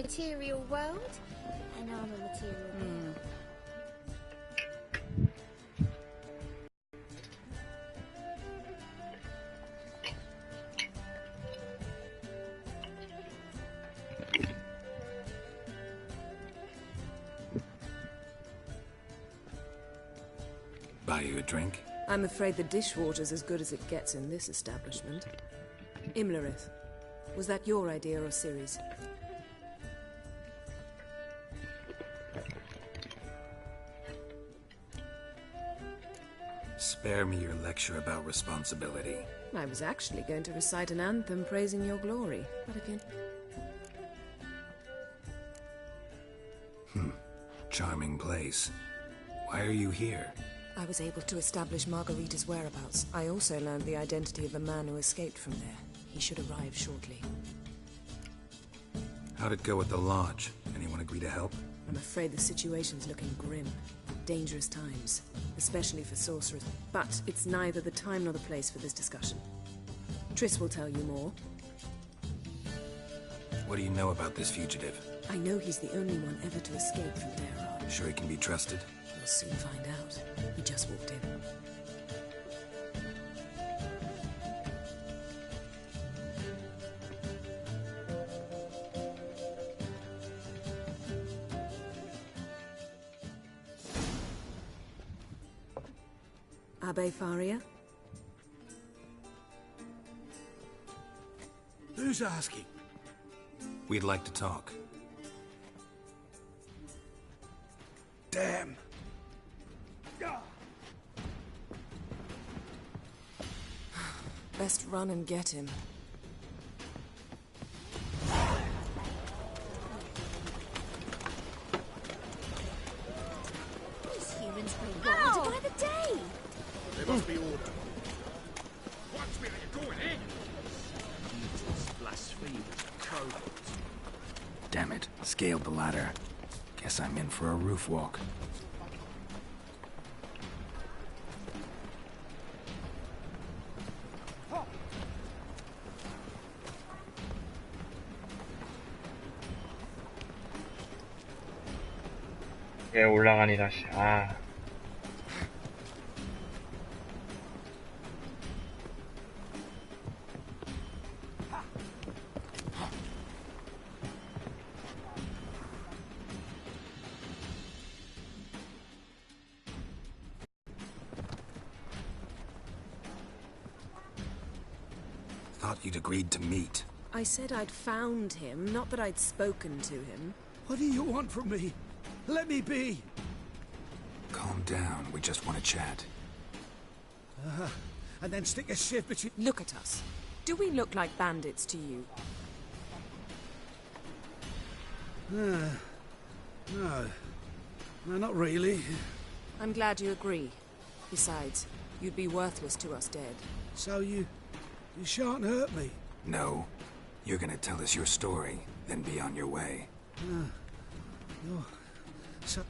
material world, and I'm a material being. Buy you a drink? I'm afraid the dishwater's as good as it gets in this establishment. Imlerith, was that your idea or Ciri's? Spare me your lecture about responsibility. I was actually going to recite an anthem praising your glory, but if you... Charming place. Why are you here? I was able to establish Margarita's whereabouts. I also learned the identity of the man who escaped from there. He should arrive shortly. How'd it go at the lodge? Anyone agree to help? I'm afraid the situation's looking grim. Dangerous times, especially for sorcerers. But it's neither the time nor the place for this discussion. Triss will tell you more. What do you know about this fugitive? I know he's the only one ever to escape from Daerod. Sure he can be trusted? We'll soon find out. He just walked in. Abbe Faria? Who's asking? We'd like to talk. Damn. Best run and get him. These humans play robbed by the day. There must be order. Watch me, are you going in? Blasphemers, cowards. Damn it. Scaled the ladder. Guess I'm in for a roof walk. 예, 올라가니 다시. 아. Thought you'd agreed to meet. I said I'd found him, not that I'd spoken to him. What do you want from me? Let me be. Calm down. We just want to chat. And then stick a shiv between... Look at us. Do we look like bandits to you? No. No, not really. I'm glad you agree. Besides, you'd be worthless to us dead. So you shan't hurt me. No. You're gonna tell us your story, then be on your way. No. So...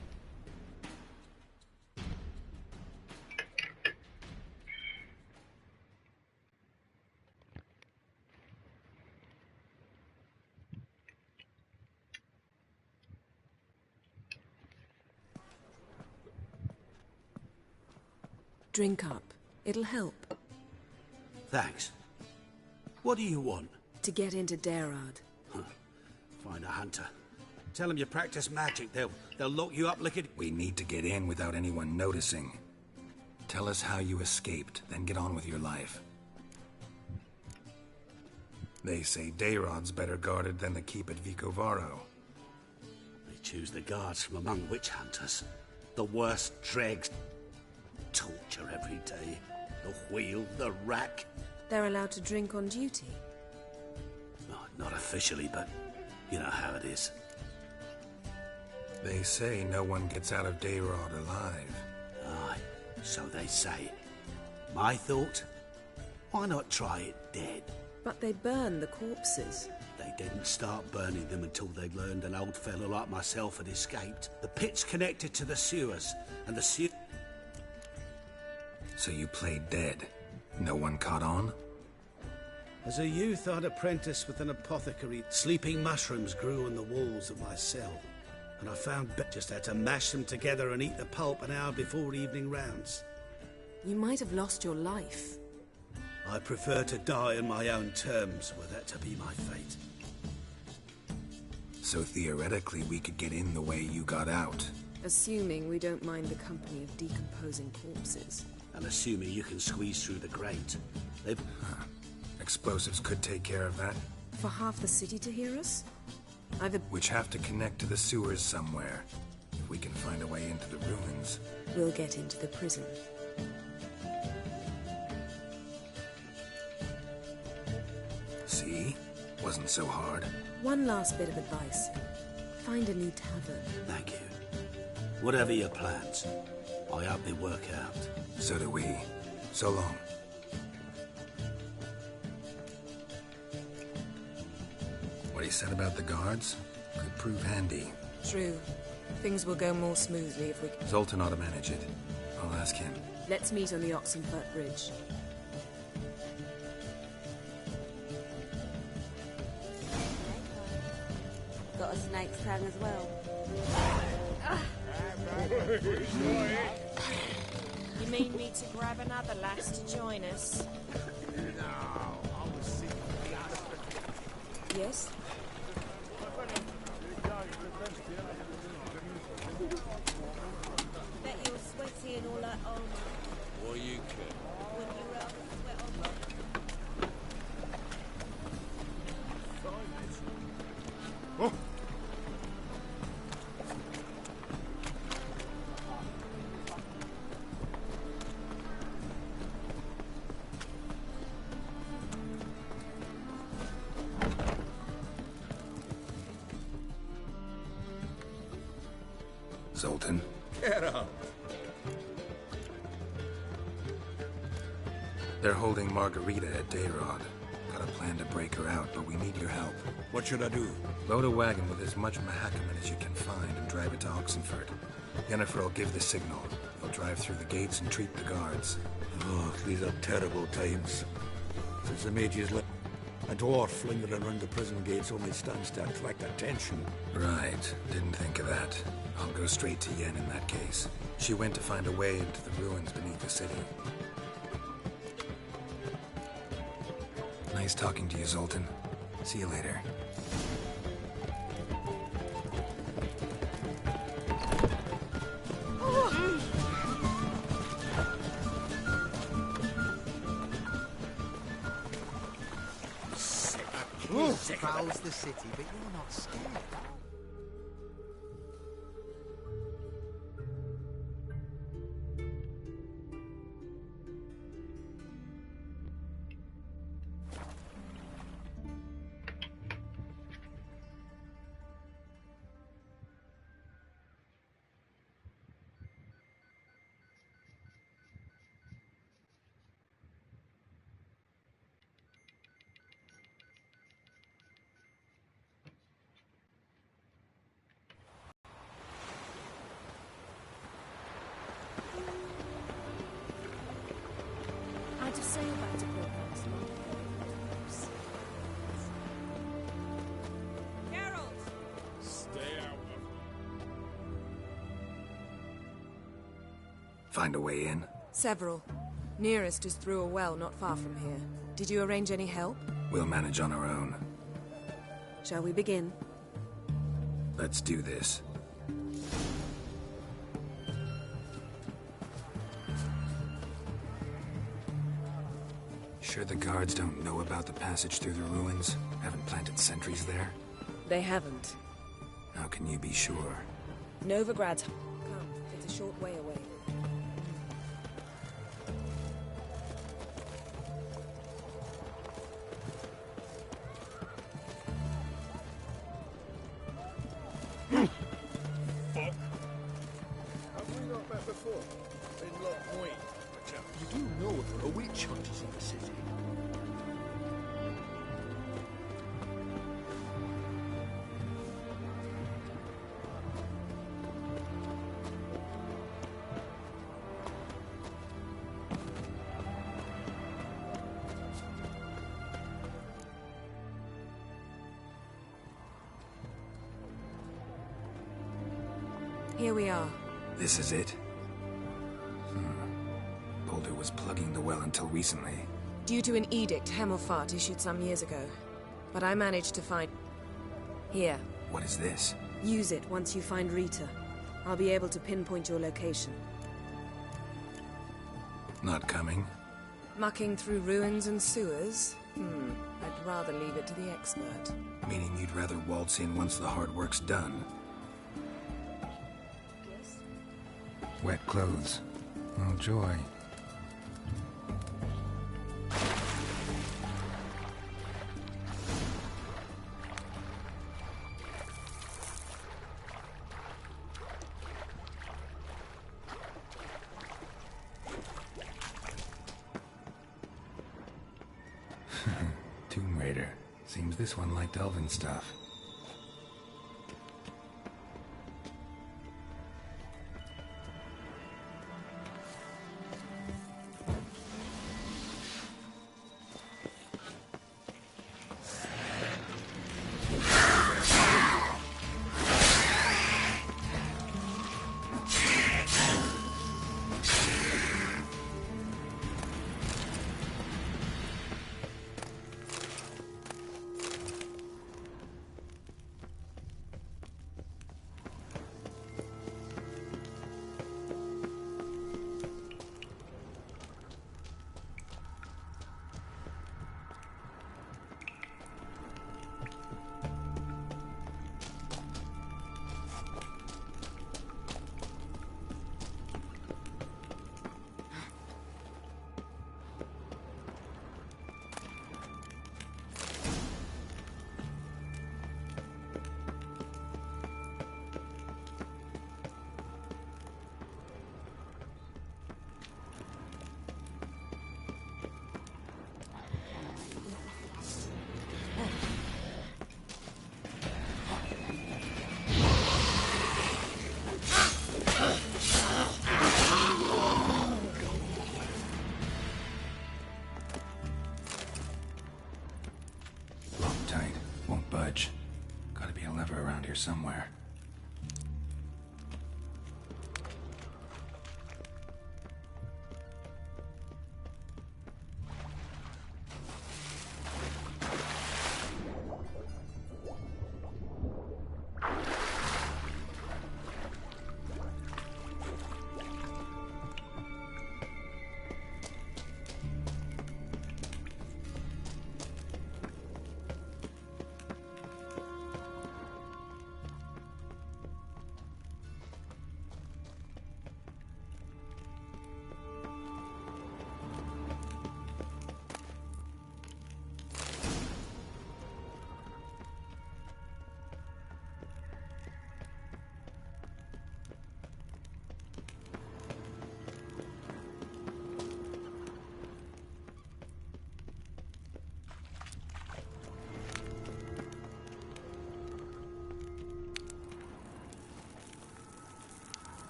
Drink up. It'll help. Thanks. What do you want? To get into Daerod. Find a hunter. Tell them you practice magic. They'll lock you up lickety... We need to get in without anyone noticing. Tell us how you escaped, then get on with your life. They say Daerod's better guarded than the keep at Vicovaro. They choose the guards from among witch hunters. The worst dregs. Torture every day. The wheel, the rack. They're allowed to drink on duty? Oh, not officially, but you know how it is. They say no one gets out of Daerod alive. Aye, so they say. My thought? Why not try it dead? But they burn the corpses. They didn't start burning them until they learned an old fellow like myself had escaped. The pit's connected to the sewers, and the sewer... So you played dead. No one caught on? As a youth, I'd apprenticed with an apothecary. Sleeping mushrooms grew on the walls of my cell, and I found just had to mash them together and eat the pulp an hour before evening rounds. You might have lost your life. I prefer to die on my own terms, were that to be my fate. So theoretically, we could get in the way you got out. Assuming we don't mind the company of decomposing corpses. And assuming you can squeeze through the grate. They've... Explosives could take care of that. For half the city to hear us? Either... Which have to connect to the sewers somewhere. If we can find a way into the ruins. We'll get into the prison. See? Wasn't so hard. One last bit of advice. Find a new tavern. Thank you. Whatever your plans, I hope they work out. So do we. So long. What he said about the guards could prove handy. True. Things will go more smoothly if we... Zoltan ought to manage it. I'll ask him. Let's meet on the Oxenfurt Bridge. Got a snake's tongue as well. You mean me to grab another lass to join us? Yes? Bet you were sweaty and all that armor. What you care? When you were sweat on. Oh! Zoltan? Get up! They're holding Margarita at Dayrod. Got a plan to break her out, but we need your help. What should I do? Load a wagon with as much Mahakaman as you can find and drive it to Oxenfurt. Yennefer will give the signal. They'll drive through the gates and treat the guards. Oh, these are terrible times. Since the mages left, a dwarf lingering around the prison gates only stands to attract attention. Right. Didn't think of that. I'll go straight to Yen in that case. She went to find a way into the ruins beneath the city. Nice talking to you, Zoltan. See you later. Prowls the city, but you're not scared. I just say about to programs. Geralt! Stay out of Find a way in? Several. Nearest is through a well not far from here. Did you arrange any help? We'll manage on our own. Shall we begin? Let's do this. Sure the guards don't know about the passage through the ruins? Haven't planted sentries there? They haven't. How can you be sure? Novigrad's... Come, it's a short way away. Fuck! Have we not met before? In Loch Moy, perchance? You do know there are witch hunters in the city. Here we are. This is it? Boulder was plugging the well until recently. Due to an edict Hemmelfart issued some years ago. But I managed to find... Here. What is this? Use it once you find Rita. I'll be able to pinpoint your location. Not coming? Mucking through ruins and sewers? I'd rather leave it to the expert. Meaning you'd rather waltz in once the hard work's done? Wet clothes. Oh, joy. Tomb Raider. Seems this one liked elven stuff.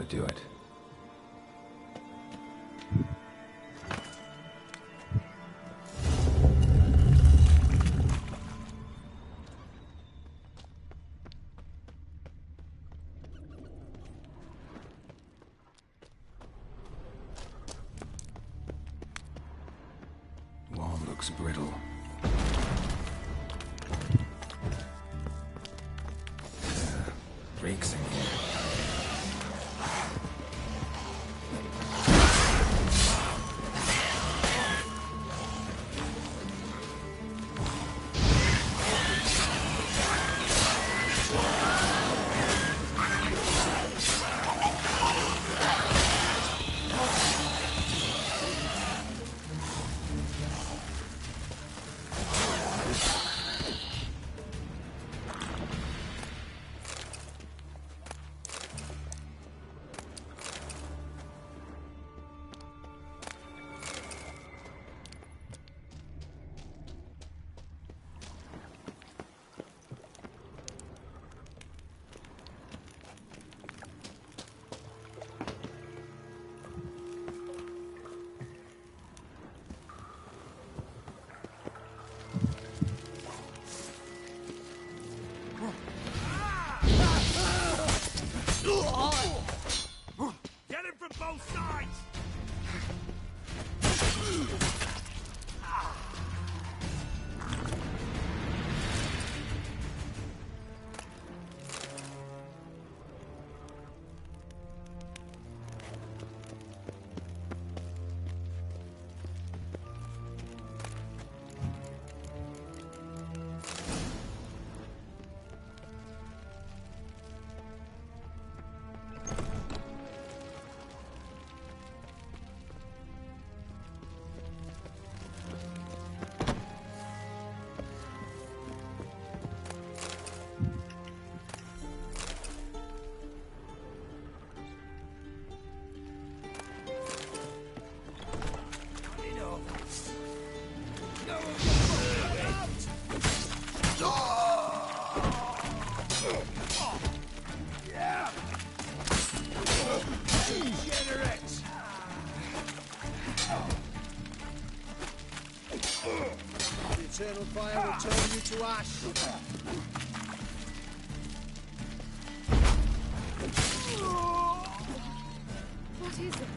do it. Wall looks brittle. Breaks in here. Get him from both sides! The eternal fire will turn you to ash. What is it?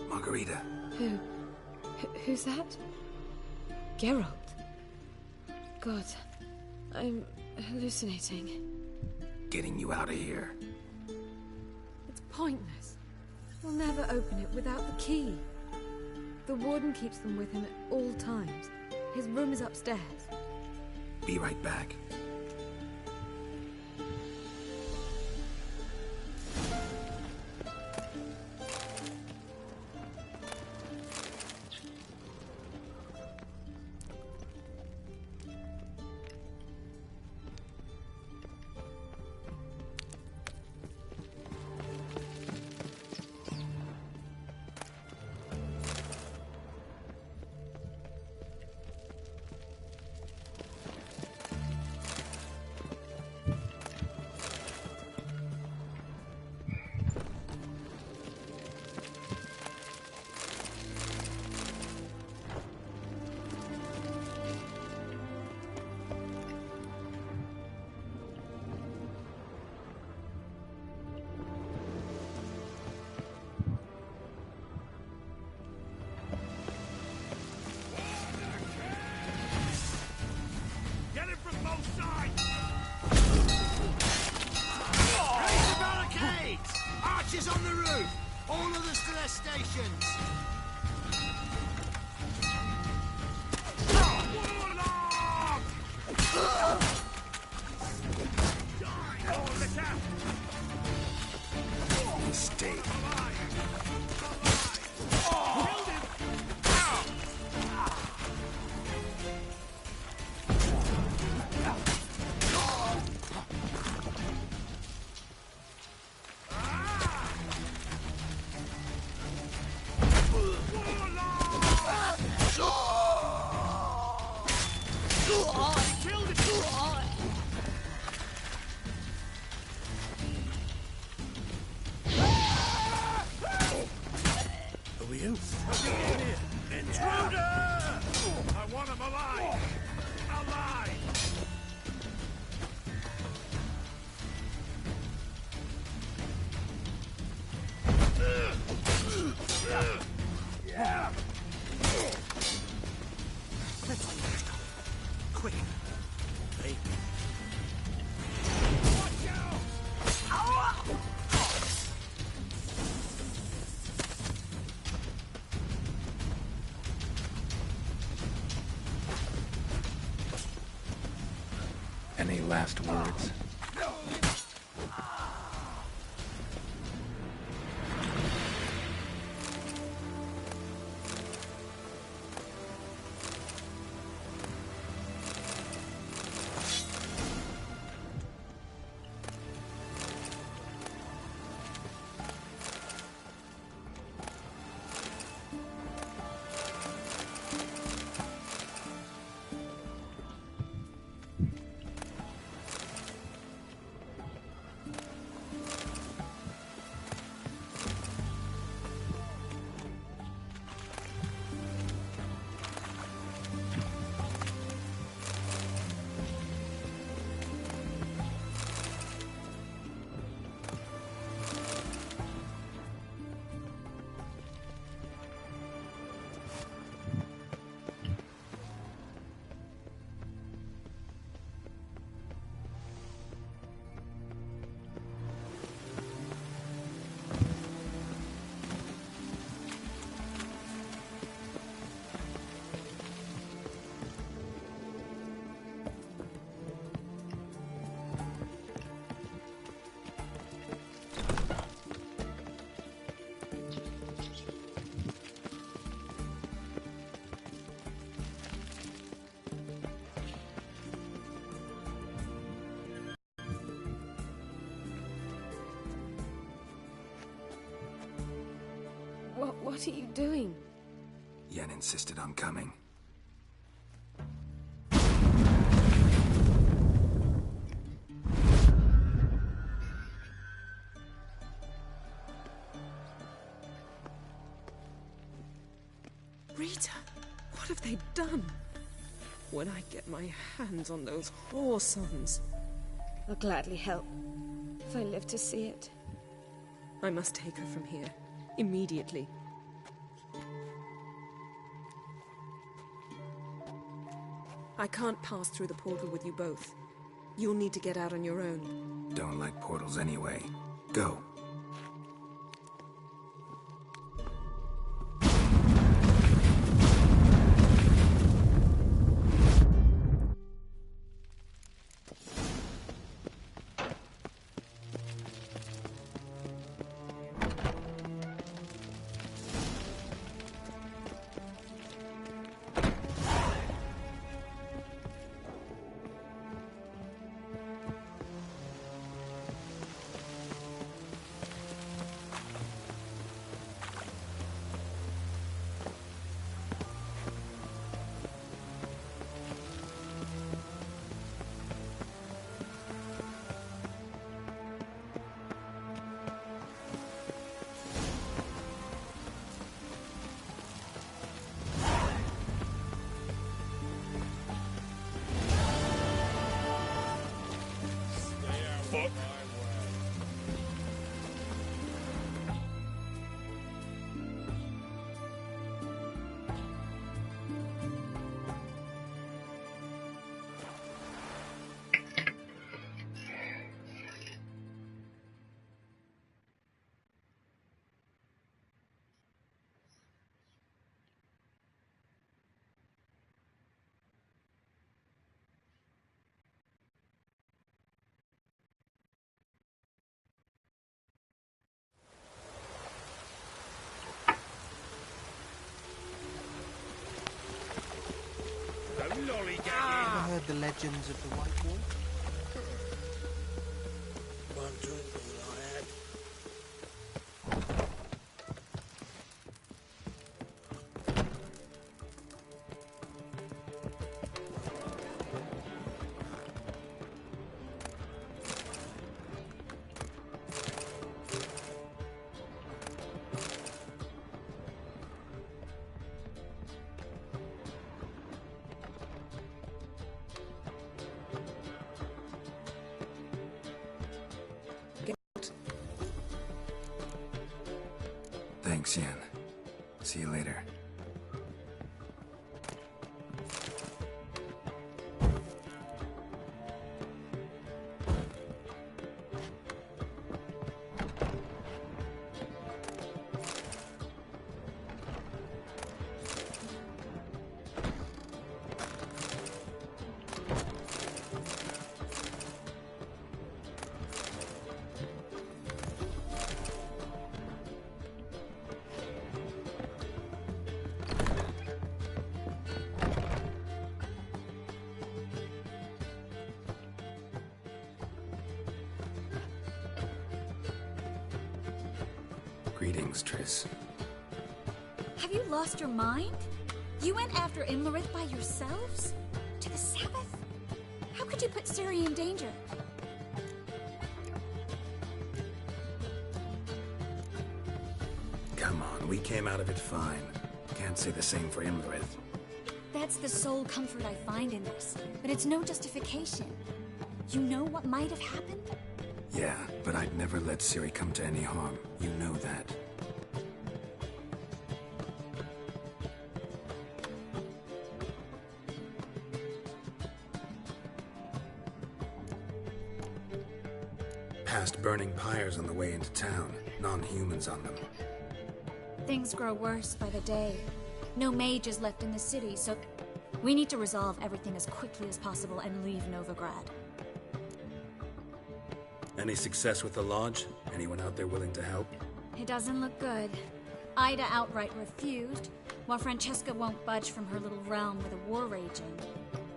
Margarita. Who's that? Geralt. God, I'm hallucinating. Getting you out of here. It's pointless. We'll never open it without the key. The warden keeps them with him at all times. His room is upstairs. Be right back. Archers on the roof! All others to their stations! Mistake. Any last words? What are you doing? Yen insisted on coming. Rita, what have they done? When I get my hands on those whore sons, I'll gladly help, if I live to see it. I must take her from here, immediately. I can't pass through the portal with you both. You'll need to get out on your own. Don't like portals anyway. Go. Ever heard the legends of the White Wolf? One drink all I had. Thanks, Yen. See you later. Greetings, Triss. Have you lost your mind? You went after Imlerith by yourselves? To the Sabbath? How could you put Ciri in danger? Come on, we came out of it fine. Can't say the same for Imlerith. That's the sole comfort I find in this, but it's no justification. You know what might have happened? Yeah, but I'd never let Ciri come to any harm. You know that. Past burning pyres on the way into town. Non-humans on them. Things grow worse by the day. No mages left in the city, so we need to resolve everything as quickly as possible and leave Novigrad. Any success with the lodge? Anyone out there willing to help? It doesn't look good. Ida outright refused, while Francesca won't budge from her little realm with a war raging.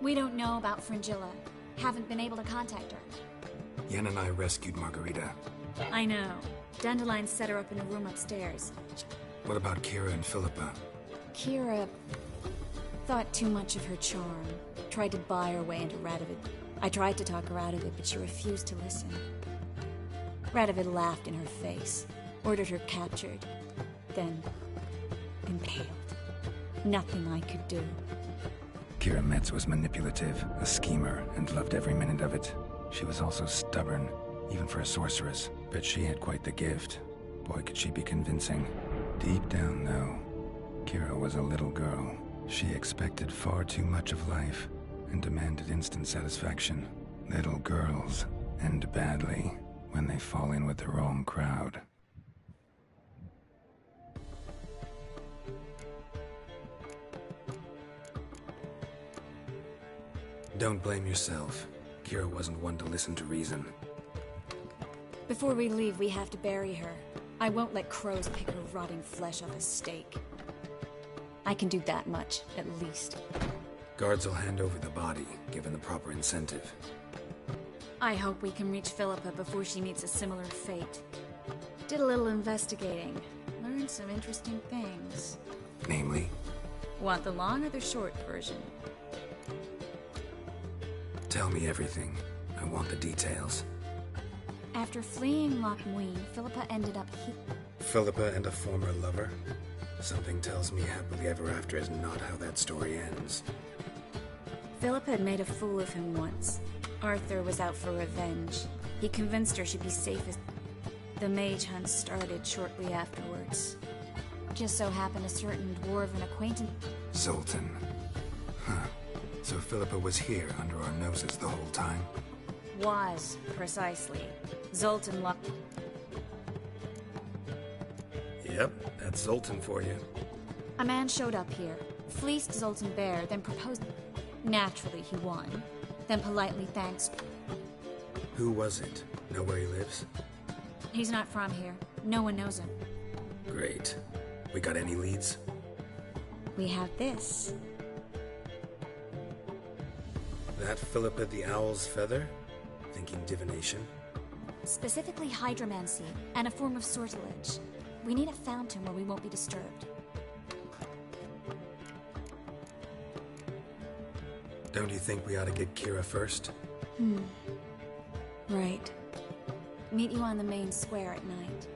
We don't know about Fringilla. Haven't been able to contact her. Yen and I rescued Margarita. I know. Dandelion set her up in a room upstairs. What about Kira and Philippa? Kira thought too much of her charm. Tried to buy her way into Radovid. I tried to talk her out of it, but she refused to listen. Radovid laughed in her face, ordered her captured, then impaled. Nothing I could do. Kira Metz was manipulative, a schemer, and loved every minute of it. She was also stubborn, even for a sorceress, but she had quite the gift. Boy, could she be convincing. Deep down, though, Kira was a little girl. She expected far too much of life and demanded instant satisfaction. Little girls end badly when they fall in with the wrong crowd. Don't blame yourself. Kira wasn't one to listen to reason. Before we leave, we have to bury her. I won't let crows pick her rotting flesh off a stake. I can do that much, at least. Guards will hand over the body, given the proper incentive. I hope we can reach Philippa before she meets a similar fate. Did a little investigating. Learned some interesting things. Namely? Want the long or the short version? Tell me everything. I want the details. After fleeing Loch Muin, Philippa ended up here. Philippa and a former lover? Something tells me happily ever after is not how that story ends. Philippa had made a fool of him once. Arthur was out for revenge. He convinced her she'd be safest. The mage hunt started shortly afterwards. Just so happened a certain dwarven acquaintance... Zoltan. Huh. So Philippa was here under our noses the whole time? Was, precisely. Zoltan luck... Yep, that's Zoltan for you. A man showed up here, fleeced Zoltan bare, then proposed... Naturally, he won. Then politely thanks... Who was it? Know where he lives? He's not from here. No one knows him. Great. We got any leads? We have this. That Philippa the Owl's feather? Thinking divination? Specifically hydromancy, and a form of sortilege. We need a fountain where we won't be disturbed. Don't you think we ought to get Kira first? Right. Meet you on the main square at night.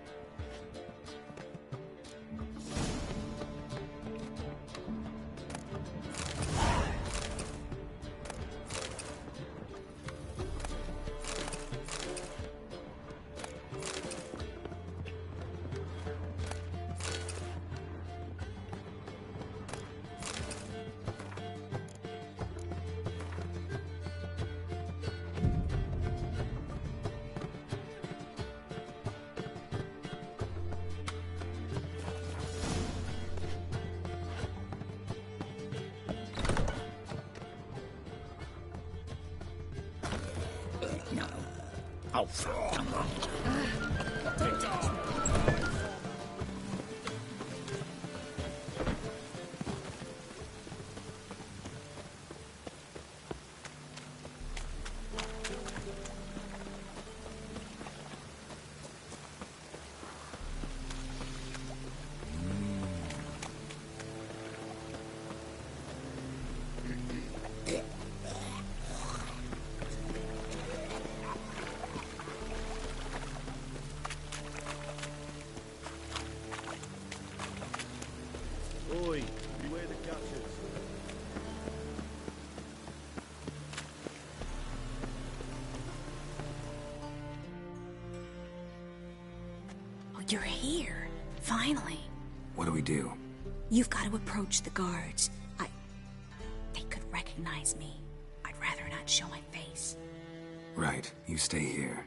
you're here. Finally. What do we do? You've got to approach the guards. They could recognize me. I'd rather not show my face. Right, you stay here.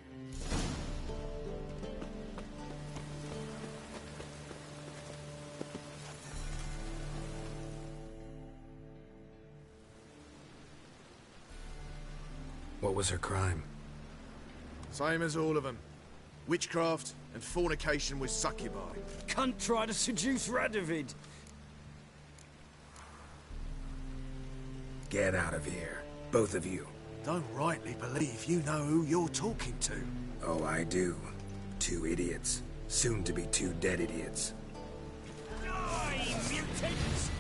What was her crime? Same as all of them. Witchcraft and fornication with succubi. Cunt tried to seduce Radovid. Get out of here. Both of you. Don't rightly believe you know who you're talking to. Oh, I do. 2 idiots. Soon to be 2 dead idiots. Die, mutants!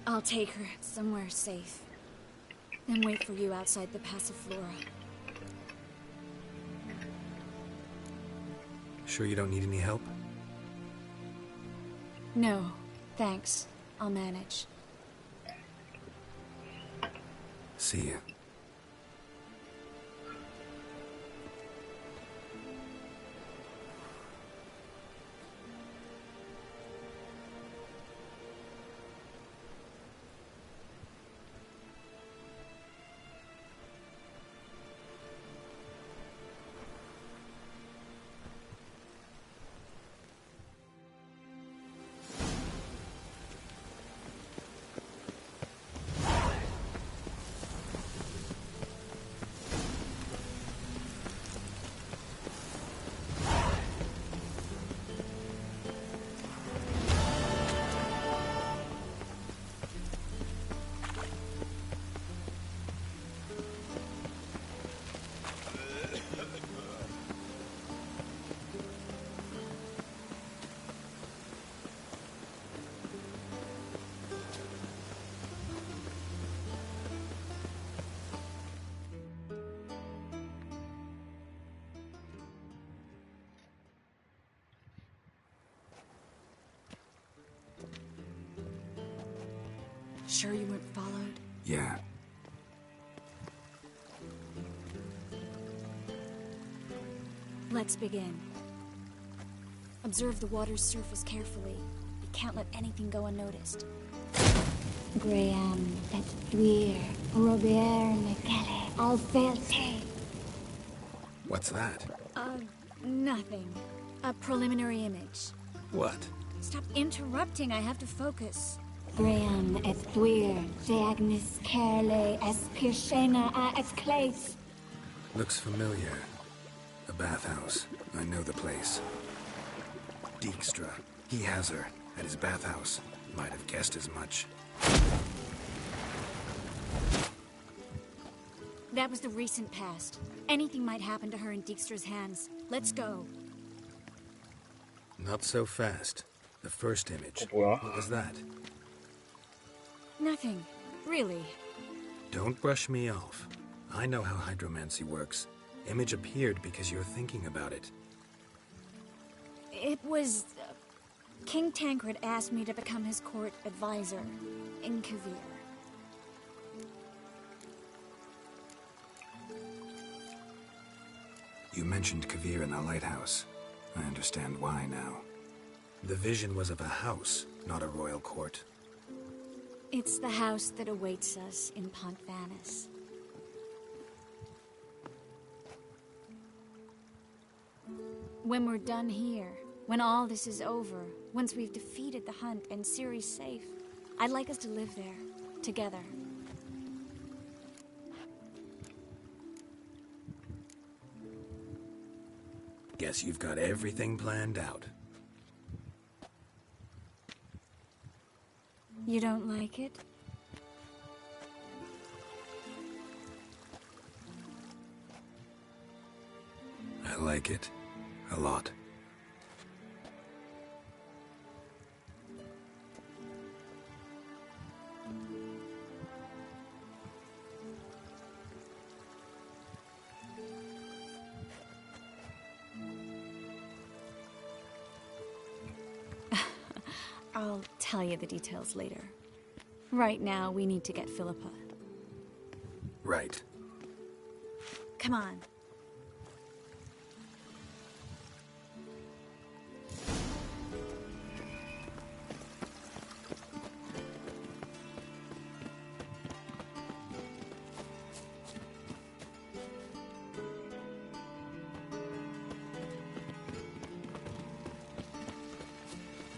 I'll take her somewhere safe. Then wait for you outside the Passiflora. Sure you don't need any help? No, thanks. I'll manage. See ya. Sure you weren't followed? Yeah. Let's begin. Observe the water's surface carefully. You can't let anything go unnoticed. Graham, that's weird. Robert, Michele, Alfelte. What's that? Nothing. A preliminary image. What? Stop interrupting, I have to focus. Graham, it's weird. Agnes Carley, es Pirshena, es Clace. Looks familiar. A bathhouse. I know the place. Dijkstra. He has her at his bathhouse. Might have guessed as much. That was the recent past. Anything might happen to her in Dijkstra's hands. Let's go. Not so fast. The first image. 뭐야? What was that? Nothing. Really. Don't brush me off. I know how hydromancy works. Image appeared because you're thinking about it. It was... King Tancred asked me to become his court advisor in Kavir. You mentioned Kavir in the lighthouse. I understand why now. The vision was of a house, not a royal court. It's the house that awaits us in Pont Vanis. When we're done here, when all this is over, once we've defeated the hunt and Ciri's safe, I'd like us to live there, together. Guess you've got everything planned out. You don't like it? I like it. A lot. I'll tell you the details later. Right now, we need to get Philippa. Right. Come on.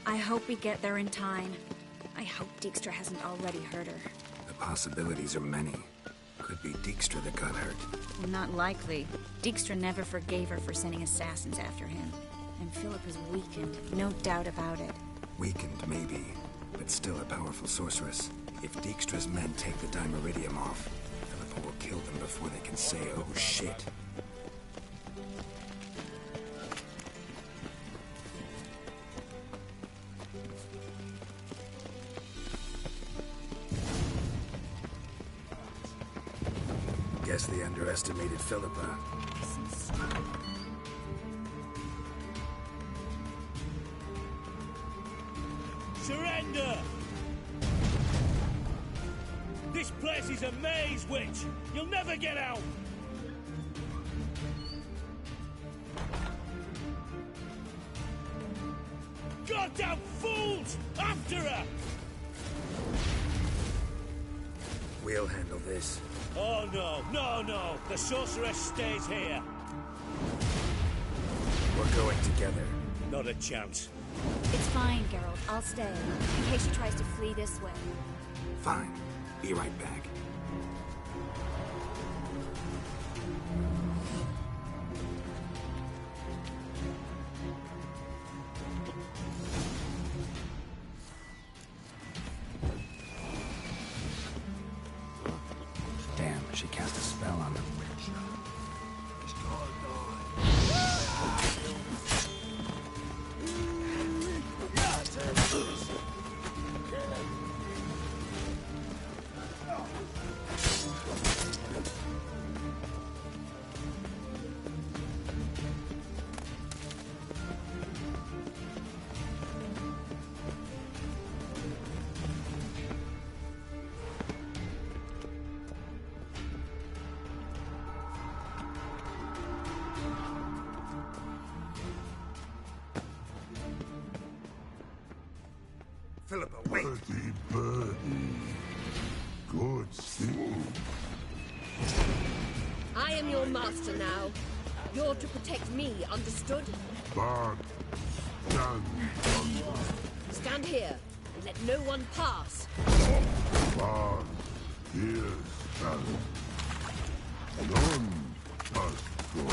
I hope we get there in time. I hope Dijkstra hasn't already hurt her. The possibilities are many. Could be Dijkstra that got hurt. Not likely. Dijkstra never forgave her for sending assassins after him. And Philippa's weakened, no doubt about it. Weakened, maybe, but still a powerful sorceress. If Dijkstra's men take the Dimeridium off, Philippa will kill them before they can say, oh shit. Guess they underestimated Philippa. Surrender! This place is a maze, witch! You'll never get out! Goddamn fools! After her! We'll handle this. Oh no, no! The sorceress stays here! We're going together. Not a chance. It's fine, Geralt. I'll stay, in case she tries to flee this way. Fine. Be right back. Damn, she cast a spell on them. Philippa, wait! Birdie. Good singing. I am your master now. You're to protect me, understood? Bard, stand under. Stand here and let no one pass. Bard, here stand. None must go.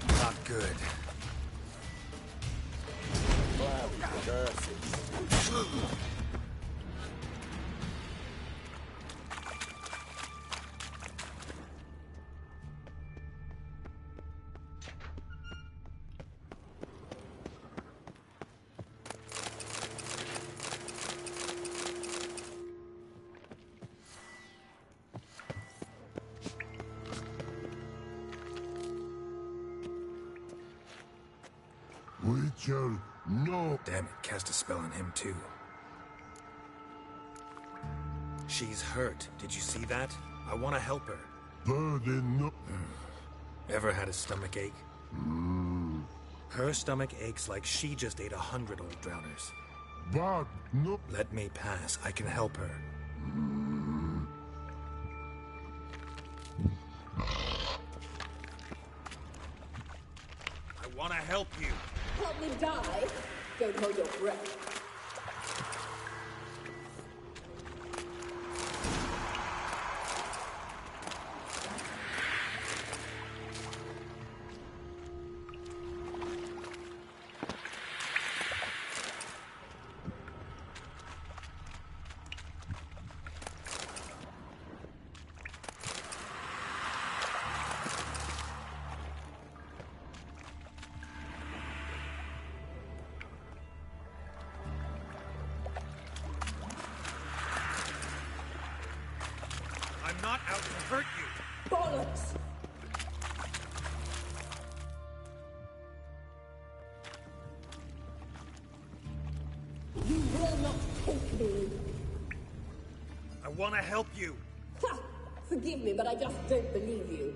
Not good. Witcher, no. Damn it, cast a spell on him too. She's hurt. Did you see that? I want to help her. Birdie, no. Ever had a stomach ache? Her stomach aches like she just ate 100 old drowners. Bard, no. Let me pass. I can help her. I want to help you. Help me die? Don't hold your breath. want to help you. Ha! Forgive me, but I just don't believe you.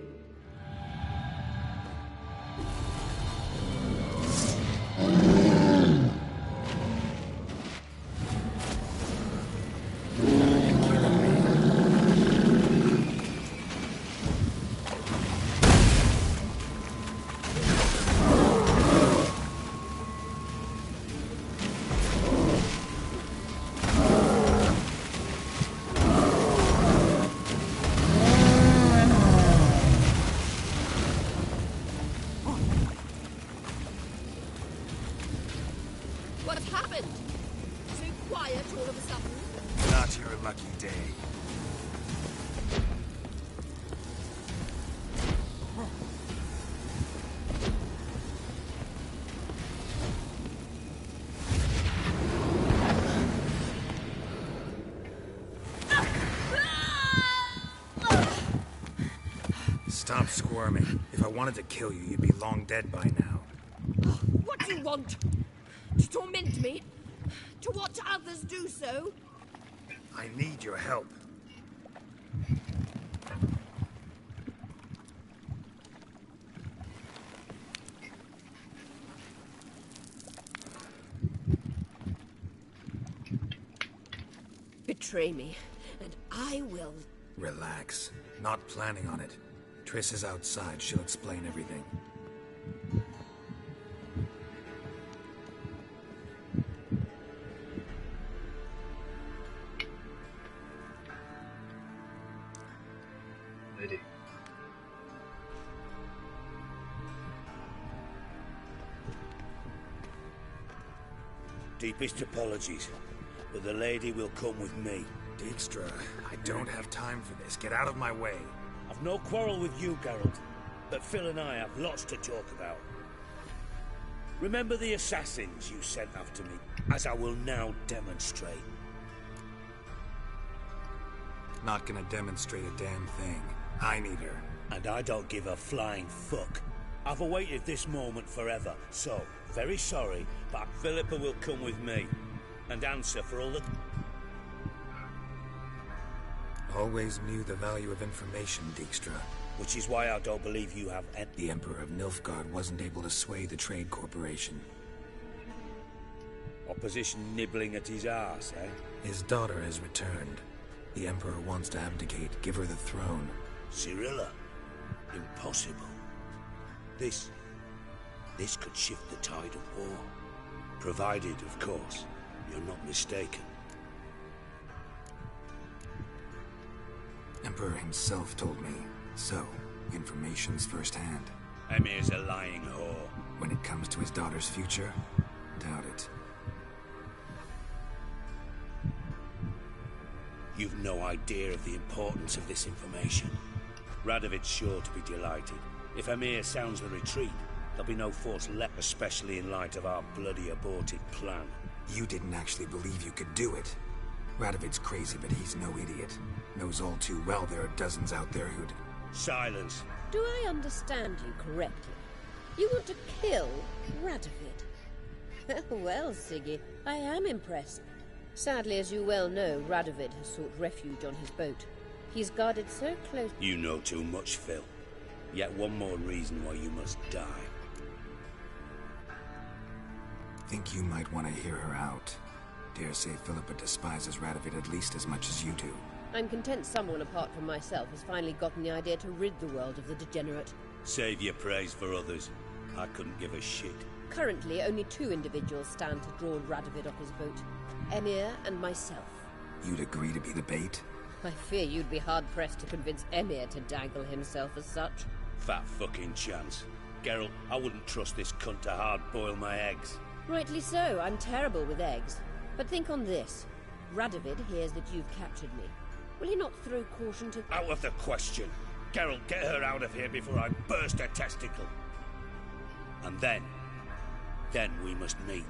What happened? So quiet all of a sudden? Not your lucky day. Stop squirming. If I wanted to kill you, you'd be long dead by now. What do you want? To torment me? To watch others do so? I need your help. Betray me, and I will. Relax. Not planning on it. Triss is outside. She'll explain everything. Ready. Deepest apologies, but the lady will come with me. Dijkstra, I don't have time for this. Get out of my way. I've no quarrel with you, Geralt, but Phil and I have lots to talk about. Remember the assassins you sent after me, as I will now demonstrate. Not gonna demonstrate a damn thing. I need her. And I don't give a flying fuck. I've awaited this moment forever, so, very sorry, but Philippa will come with me, and answer for all the... Always knew the value of information, Dijkstra. Which is why I don't believe you have... The Emperor of Nilfgaard wasn't able to sway the Trade Corporation. Opposition nibbling at his arse, eh? His daughter has returned. The Emperor wants to abdicate, give her the throne. Cirilla? Impossible. This could shift the tide of war. Provided, of course, you're not mistaken. Emperor himself told me. So, information's firsthand. Emir's a lying whore. When it comes to his daughter's future, doubt it. You've no idea of the importance of this information. Radovid's sure to be delighted. If Emir sounds the retreat, there'll be no force left, especially in light of our bloody aborted plan. You didn't actually believe you could do it. Radovid's crazy, but he's no idiot. Knows all too well there are dozens out there who'd... Silence. Do I understand you correctly? You want to kill Radovid? Well, Siggy, I am impressed. Sadly, as you well know, Radovid has sought refuge on his boat. He's guarded so close... You know too much, Phil. Yet one more reason why you must die. Think you might want to hear her out. Dare say Philippa despises Radovid at least as much as you do. I'm content someone apart from myself has finally gotten the idea to rid the world of the degenerate. Save your praise for others. I couldn't give a shit. Currently, only 2 individuals stand to draw Radovid off his boat. Emir and myself. You'd agree to be the bait? I fear you'd be hard-pressed to convince Emir to dangle himself as such. Fat fucking chance. Geralt, I wouldn't trust this cunt to hard-boil my eggs. Rightly so, I'm terrible with eggs. But think on this. Radovid hears that you've captured me. Will he not throw caution to... Out of the question. Geralt, get her out of here before I burst her testicle. And then we must meet.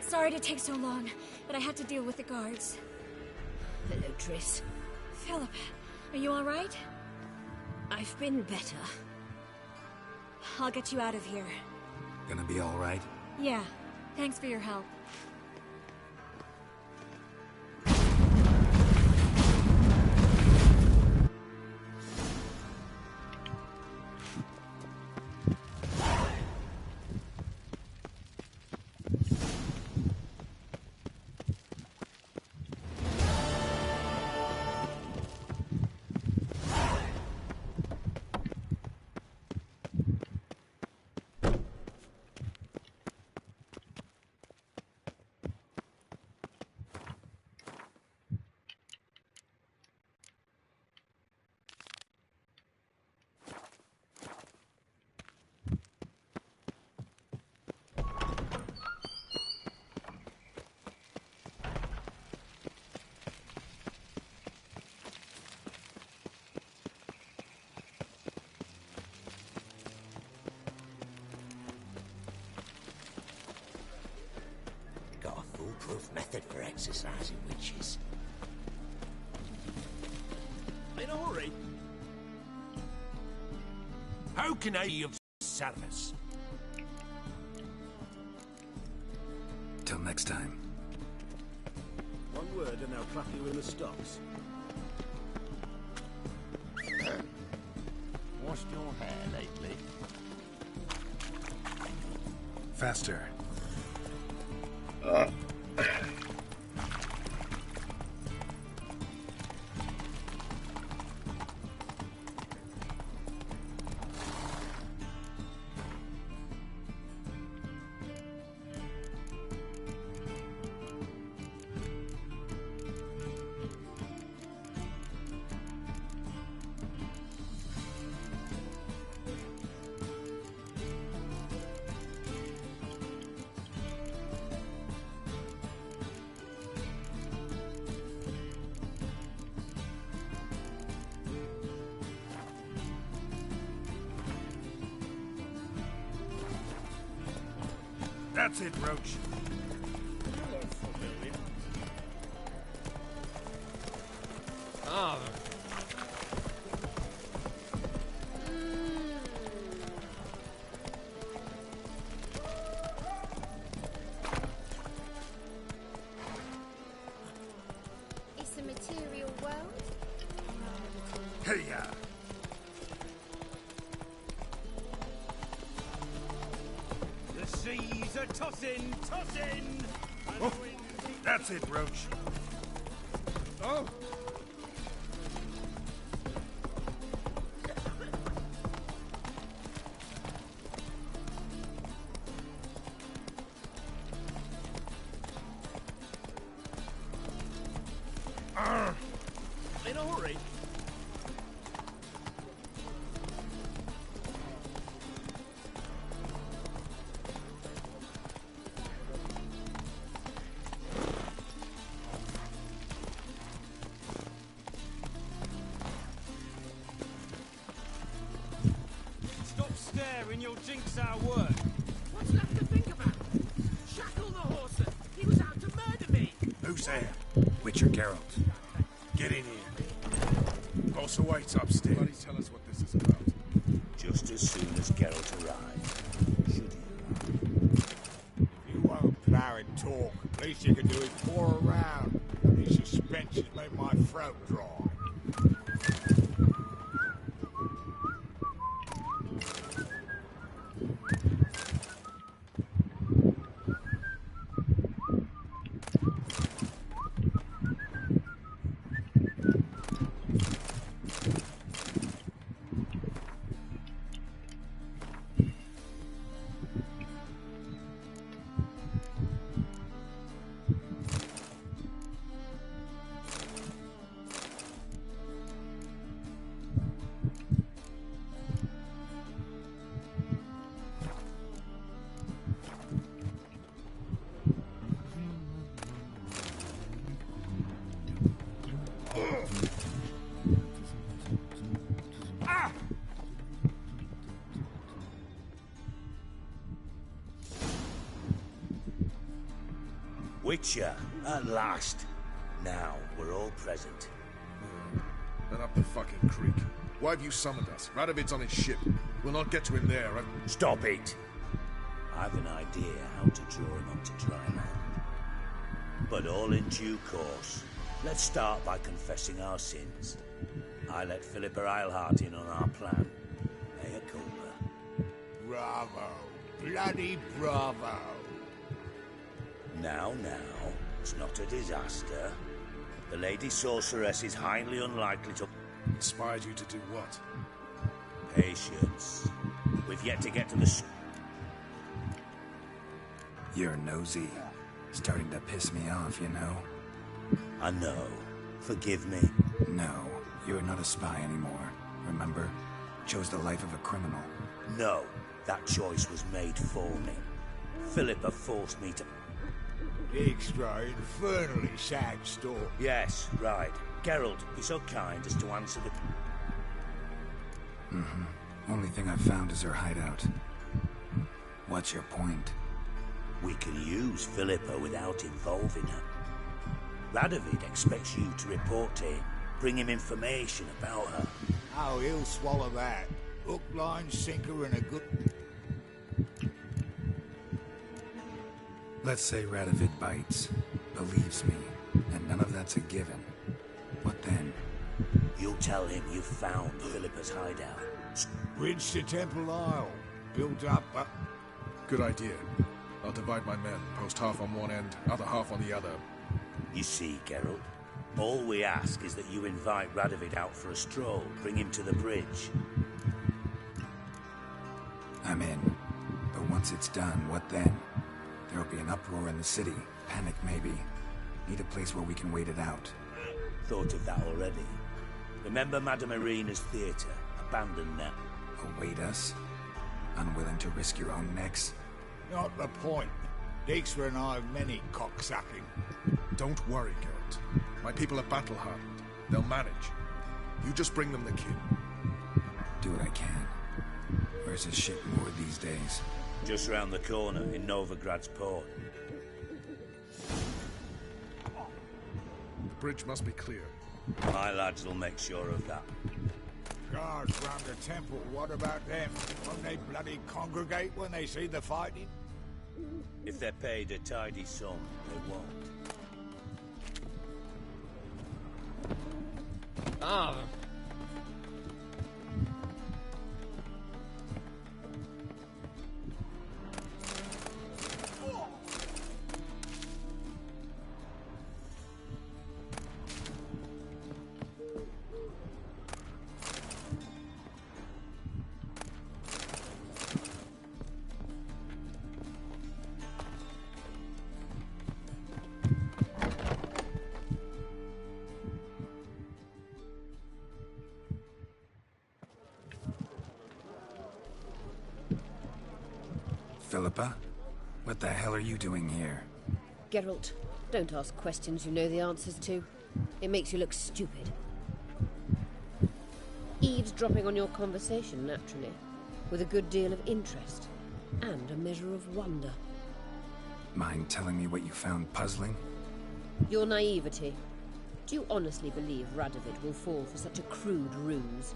Sorry to take so long, but I had to deal with the guards. Hello, Triss. Philip, are you all right? I've been better. I'll get you out of here. Gonna be all right? Yeah, thanks for your help. Got a foolproof method for exercising witches. In a hurry? How can I be of service? Till next time. One word and they'll clap you in the stocks. Washed your hair lately? Faster. That's it, Roach. Ah, It's a material world. Hey, ya! the seas are tossing, tossing! And Oh, the wind... that's it, Roach. Oh! In a hurry? Stop staring, you'll jinx our work. What's left to think about? Shackle the horses! He was out to murder me! Who's there? Witcher Geralt. Get in here. Boss awaits upstairs. Somebody tell us what this is about. Just as soon as Geralt arrived. Should he? You won't plow and talk. Least you can do is pour around. And these suspensions make my throat dry. Witcher, at last. Now we're all present. Then up the fucking creek. Why have you summoned us? Radovid's on his ship. We'll not get to him there. Stop it! I've an idea how to draw him up to dry land. But all in due course. Let's start by confessing our sins. I let Philippa Eilhart in on our plan. Mea culpa. Bravo. Bloody bravo. Now, it's not a disaster. The Lady Sorceress is highly unlikely to... Inspired you to do what? Patience. We've yet to get to the... You're nosy. Starting to piss me off, you know? I know. Forgive me. No, you're not a spy anymore. Remember? Chose the life of a criminal. No, that choice was made for me. Philippa forced me to... Extra infernally sad story. Yes, right. Geralt, be so kind as to answer the... Only thing I've found is her hideout. What's your point? We can use Philippa without involving her. Radovid expects you to report to him, bring him information about her. Oh, he'll swallow that. Hook, line, sinker, and a good... Let's say Radovid bites, believes me, and none of that's a given. What then? You'll tell him you've found Philippa's hideout. Bridge to Temple Isle. Built up... Good idea. I'll divide my men, post half on one end, other half on the other. You see, Geralt, all we ask is that you invite Radovid out for a stroll, bring him to the bridge. I'm in. But once it's done, what then? There'll be an uproar in the city. Panic, maybe. Need a place where we can wait it out. Thought of that already. Remember Madame Irina's theatre? Abandoned now. Await us? Unwilling to risk your own necks? Not the point. Dijkstra and I have many cocksucking. Don't worry, Geralt. My people are battle-hardened. They'll manage. You just bring them the kid. Do what I can. Where's his ship moored these days? Just round the corner in Novigrad's port. The bridge must be clear. My lads will make sure of that. Guards round the temple, what about them? Won't they bloody congregate when they see the fighting? If they're paid a tidy sum, they won't. Ah. Philippa? What the hell are you doing here? Geralt, don't ask questions you know the answers to. It makes you look stupid. Eavesdropping on your conversation, naturally, with a good deal of interest, and a measure of wonder. Mind telling me what you found puzzling? Your naivety. Do you honestly believe Radovid will fall for such a crude ruse?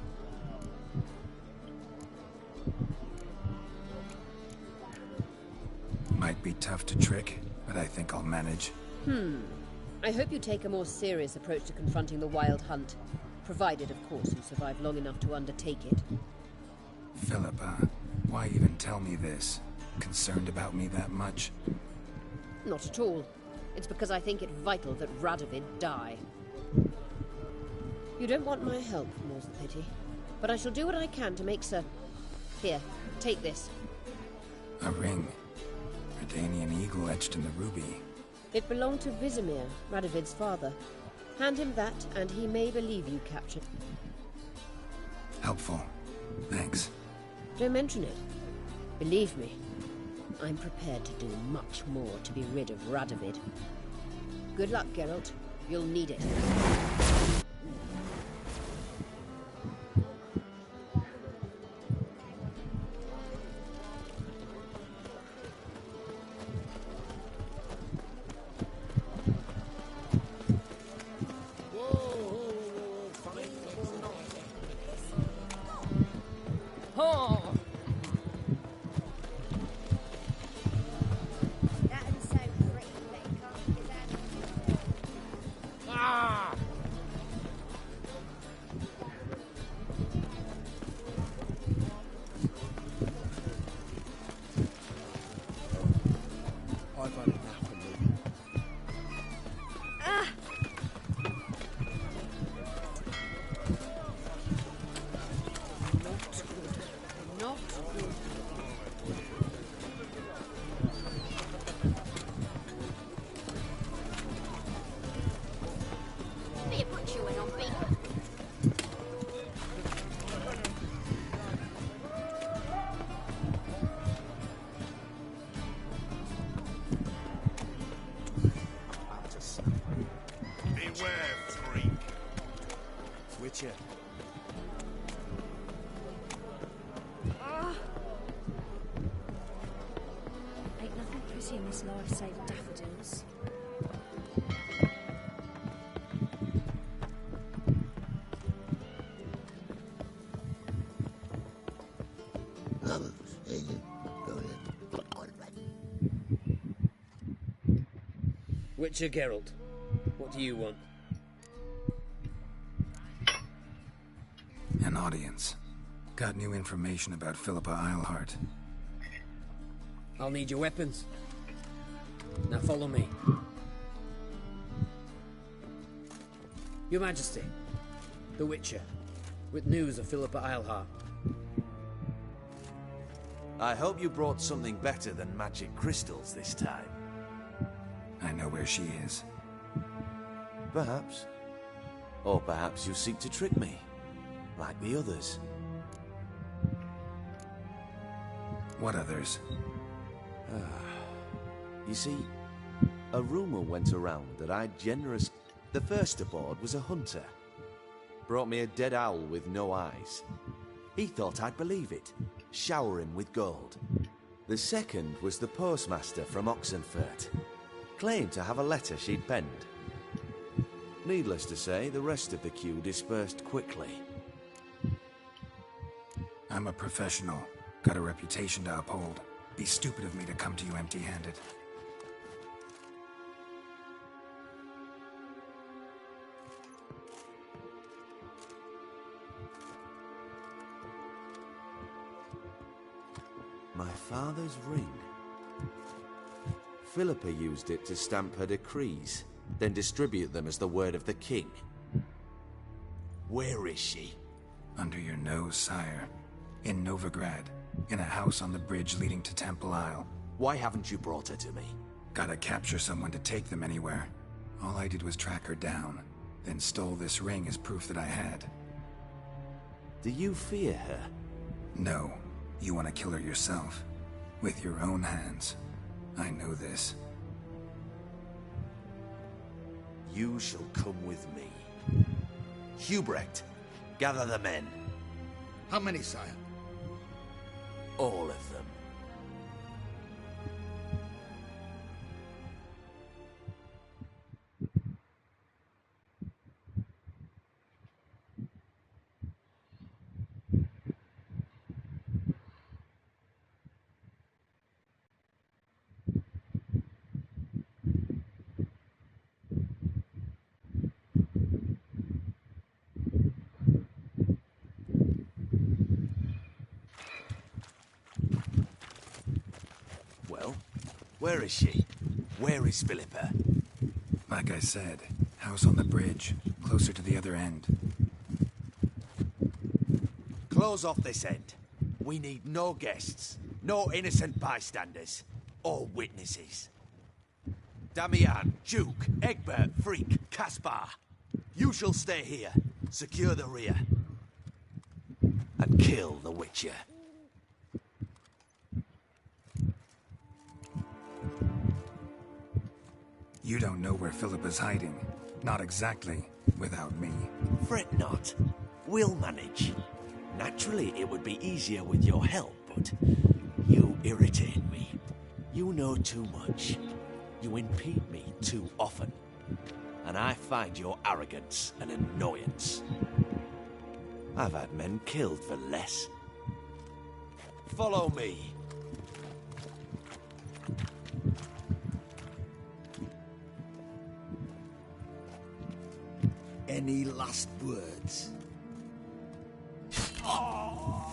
Might be tough to trick, but I think I'll manage. I hope you take a more serious approach to confronting the Wild Hunt. Provided, of course, you survive long enough to undertake it. Philippa, why even tell me this? Concerned about me that much? Not at all. It's because I think it vital that Radovid die. You don't want my help, more's the pity. But I shall do what I can to make certain. Here, take this. A ring. Redanian eagle etched in the ruby. It belonged to Vizimir, Radovid's father. Hand him that, and he may believe you captured. Helpful. Thanks. Don't mention it. Believe me, I'm prepared to do much more to be rid of Radovid. Good luck, Geralt. You'll need it. Oh. coffee. Beware, freak. Witcher. Ain't nothing pretty in this large side of daffodils. Witcher Geralt, what do you want? An audience. Got new information about Philippa Eilhart. I'll need your weapons. Now follow me. Your Majesty, the Witcher, with news of Philippa Eilhart. I hope you brought something better than magic crystals this time. I know where she is. Perhaps. Or perhaps you seek to trick me, like the others. What others? You see, a rumor went around that I'd generous... The first aboard was a hunter. Brought me a dead owl with no eyes. He thought I'd believe it, shower him with gold. The second was the postmaster from Oxenfurt. Claimed to have a letter she'd penned. Needless to say, the rest of the queue dispersed quickly. I'm a professional. Got a reputation to uphold. Be stupid of me to come to you empty-handed. My father's ring. Philippa used it to stamp her decrees, then distribute them as the word of the king. Where is she? Under your nose, sire. In Novigrad. In a house on the bridge leading to Temple Isle. Why haven't you brought her to me? Gotta capture someone to take them anywhere. All I did was track her down, then stole this ring as proof that I had. Do you fear her? No. You want to kill her yourself. With your own hands. I know this. You shall come with me. Hubrecht, gather the men. How many, sire? All of them. Where is she? Where is Philippa? Like I said, house on the bridge, closer to the other end. Close off this end. We need no guests, no innocent bystanders, or witnesses. Damian, Duke, Egbert, Freak, Caspar. You shall stay here, secure the rear, and kill the Witcher. You don't know where Philippa's hiding. Not exactly, without me. Fret not. We'll manage. Naturally, it would be easier with your help, but you irritate me. You know too much. You impede me too often. And I find your arrogance an annoyance. I've had men killed for less. Follow me. Any last words? Oh,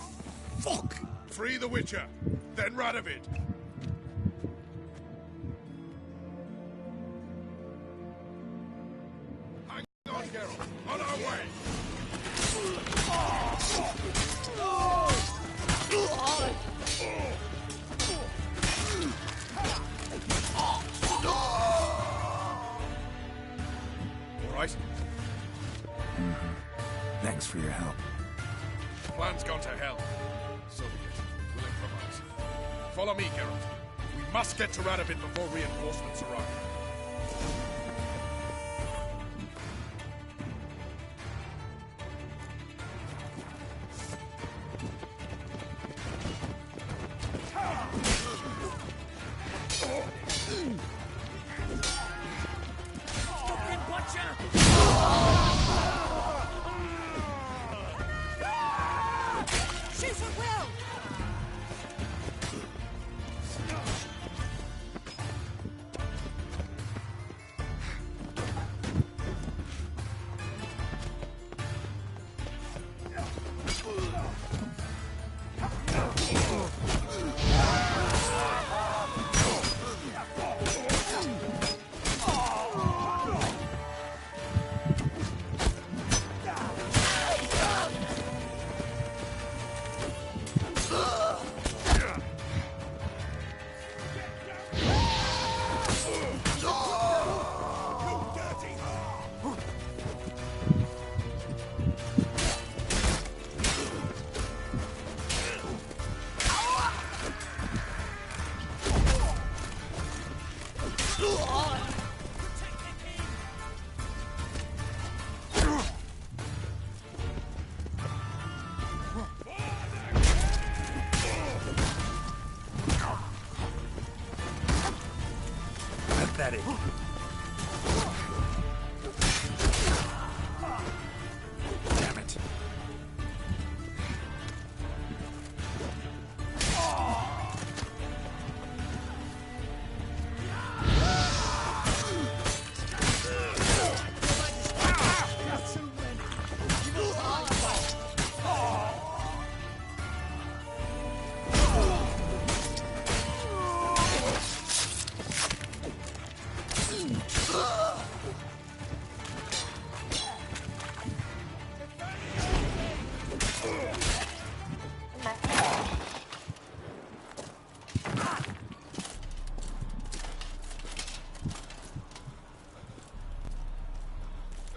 fuck! Free the Witcher, then Radovid. Hang on, Geralt. On our way. All right. Thanks for your help. Plan's gone to hell. So be it. We'll improvise. Follow me, Geralt. We must get to Radovid before reinforcements arrive. Pathetic. Damn it.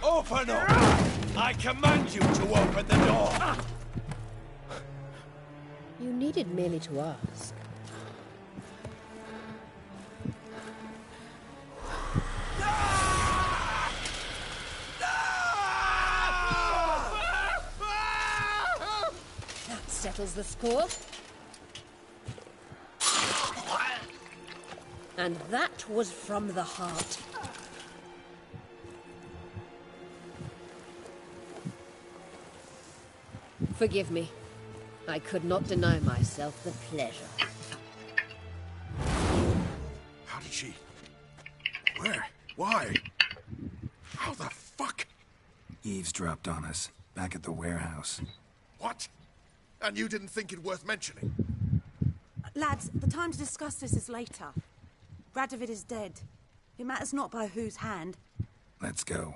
Open up! I command you to open the door! You needed merely to ask. That settles the score. And that was from the heart. Forgive me. I could not deny myself the pleasure. How did she... Where? Why? How the fuck? Eavesdropped on us, back at the warehouse. What? And you didn't think it worth mentioning? Lads, the time to discuss this is later. Radovid is dead. It matters not by whose hand. Let's go.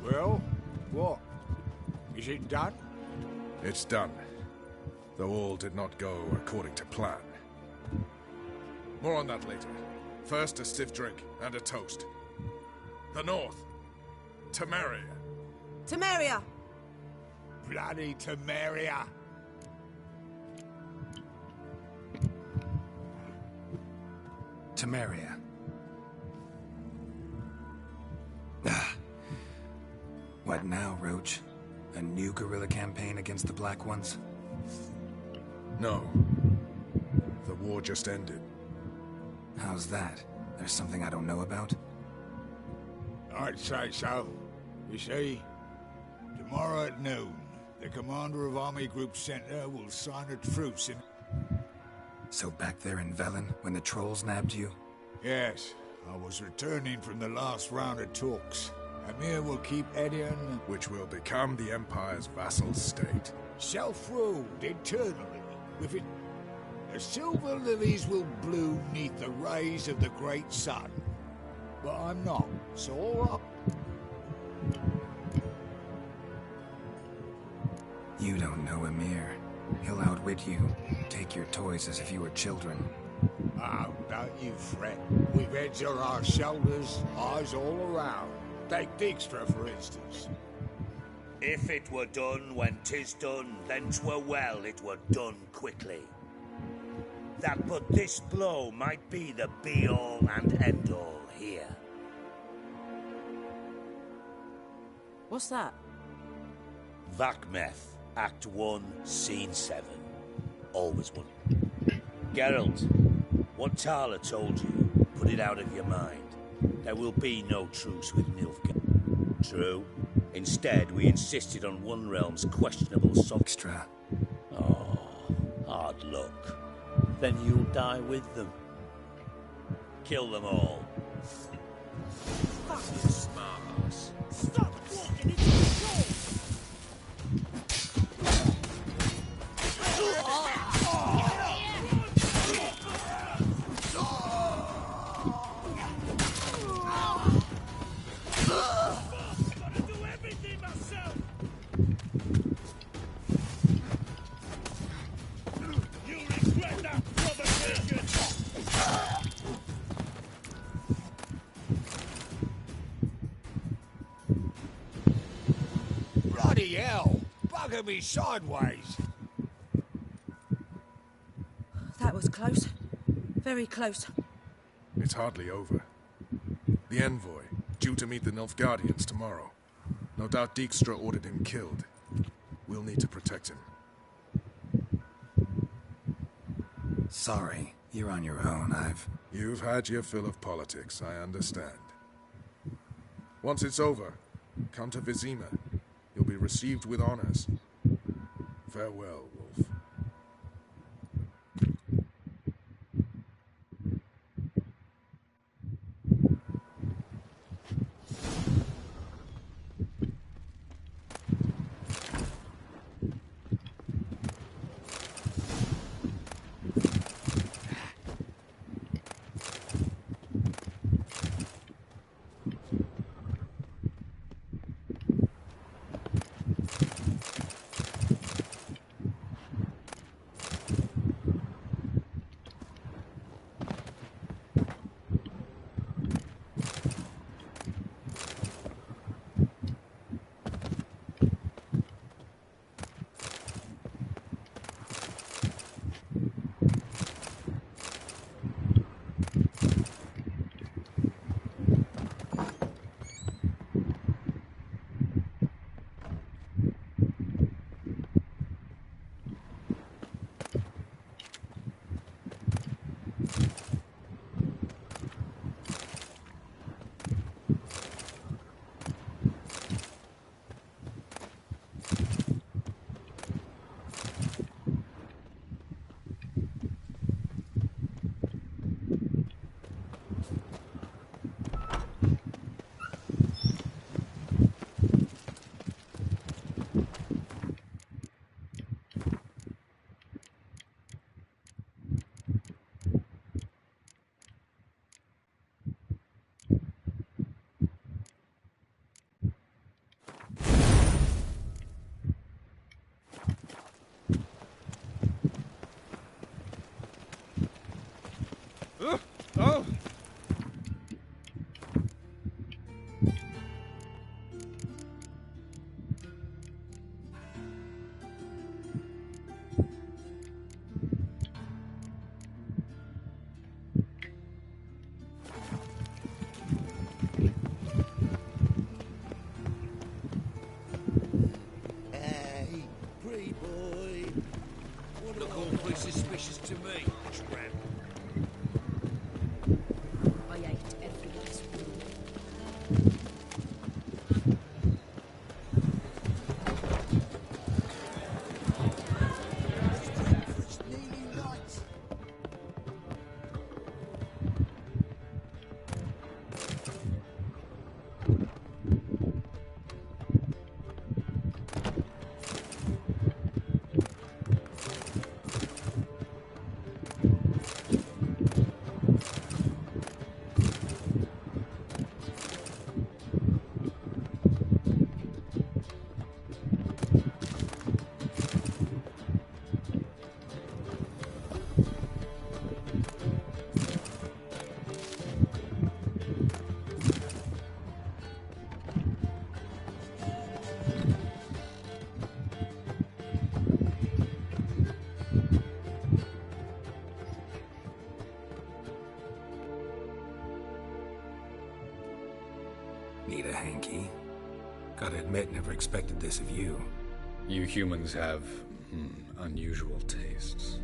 Well, what? Is it done? It's done. Though all did not go according to plan. More on that later. First, a stiff drink and a toast. The North. Temeria. Temeria! Bloody Temeria! Temeria. What now, Roach? A new guerrilla campaign against the Black Ones? No. The war just ended. How's that? There's something I don't know about? I'd say so. You see, tomorrow at noon, the commander of Army Group Center will sign a truce in... So back there in Velen, when the trolls nabbed you? Yes, I was returning from the last round of talks. Emir will keep Edion... Which will become the Empire's vassal state. Self-ruled eternally, with it... The silver lilies will bloom neath the rays of the great sun. But I'm not, so all up. You don't know Emir. He'll outwit you. Take your toys as if you were children. Oh, don't you fret. We've heads on our shoulders, eyes all around. Take Dijkstra, for instance. If it were done when 'tis done, then 'twere well it were done quickly. That but this blow might be the be-all and end-all here. What's that? Vakmeth, Act 1, Scene 7. Always one. Geralt, what Tala told you, put it out of your mind. There will be no truce with Nilfgaard. True. Instead, we insisted on one realm's questionable Extra. Oh, hard luck. Then you'll die with them. Kill them all. Fuck you, smartass. Stop walking into the door! Bloody hell! Bugger me sideways! That was close. Very close. It's hardly over. The envoy, due to meet the Nilfgaardians tomorrow. No doubt Dijkstra ordered him killed. We'll need to protect him. Sorry, you're on your own. You've had your fill of politics, I understand. Once it's over, come to Vizima. You'll be received with honors. Farewell, Wolf. Oh! Hey, pretty boy. Look awfully suspicious to me, tramp. Need a hanky? Gotta admit, never expected this of you. You humans have unusual tastes.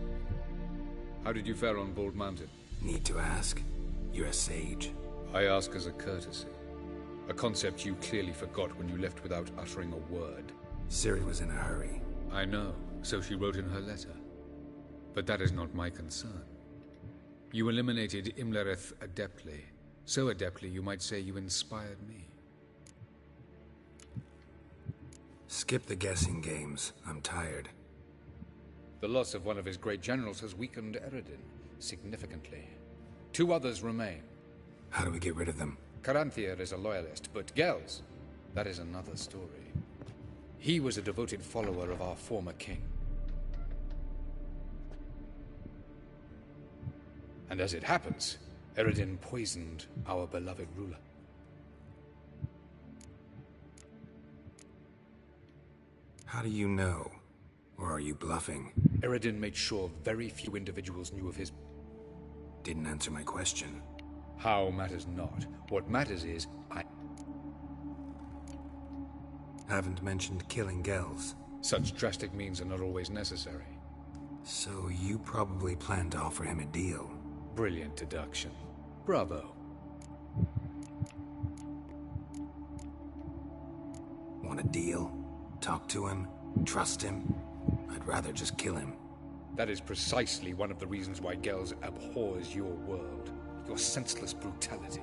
How did you fare on Bald Mountain? Need to ask? You're a sage. I ask as a courtesy. A concept you clearly forgot when you left without uttering a word. Ciri was in a hurry. I know, so she wrote in her letter. But that is not my concern. You eliminated Imlerith adeptly. So adeptly, you might say you inspired me. Skip the guessing games. I'm tired. The loss of one of his great generals has weakened Eredin significantly. 2 others remain. How do we get rid of them? Caranthier is a loyalist, but Gels, that is another story. He was a devoted follower of our former king. And as it happens, Eredin poisoned our beloved ruler. How do you know? Or are you bluffing? Eredin made sure very few individuals knew of his... Didn't answer my question. How matters not. What matters is, I... Haven't mentioned killing Gels. Such drastic means are not always necessary. So you probably plan to offer him a deal. Brilliant deduction. Bravo. Want a deal? Talk to him? Trust him? I'd rather just kill him. That is precisely one of the reasons why Gels abhors your world. Your senseless brutality.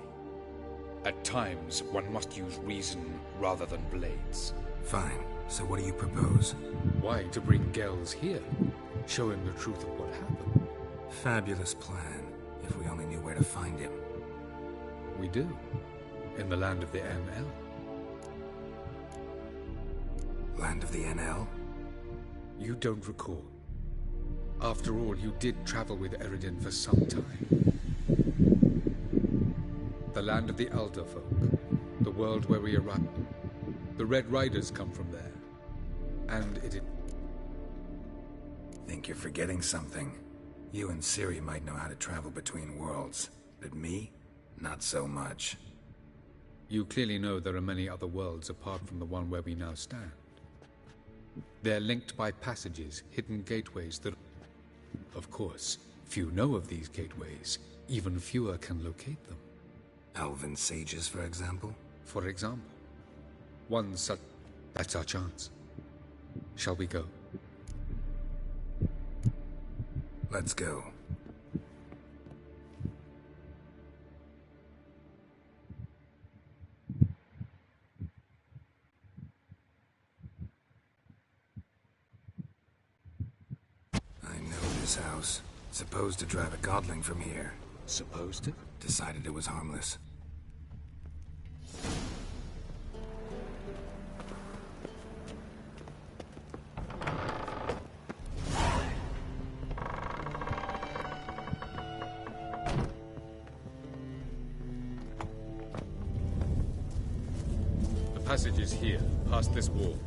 At times, one must use reason rather than blades. Fine. So what do you propose? Why, to bring Gels here. Show him the truth of what happened. Fabulous plan. If we only knew where to find him. We do. In the land of the NL. Land of the NL? You don't recall. After all, you did travel with Eredin for some time. The land of the Elder folk. The world where we arrived. The Red Riders come from there. And it... Think you're forgetting something. You and Ciri might know how to travel between worlds. But me? Not so much. You clearly know there are many other worlds apart from the one where we now stand. They're linked by passages, hidden gateways that... Of course, few know of these gateways. Even fewer can locate them. Elven sages, for example? For example. One such... That's our chance. Shall we go? Let's go. I know this house. Supposed to drive a godling from here. Supposed to? Decided it was harmless. The passage is here, past this wall.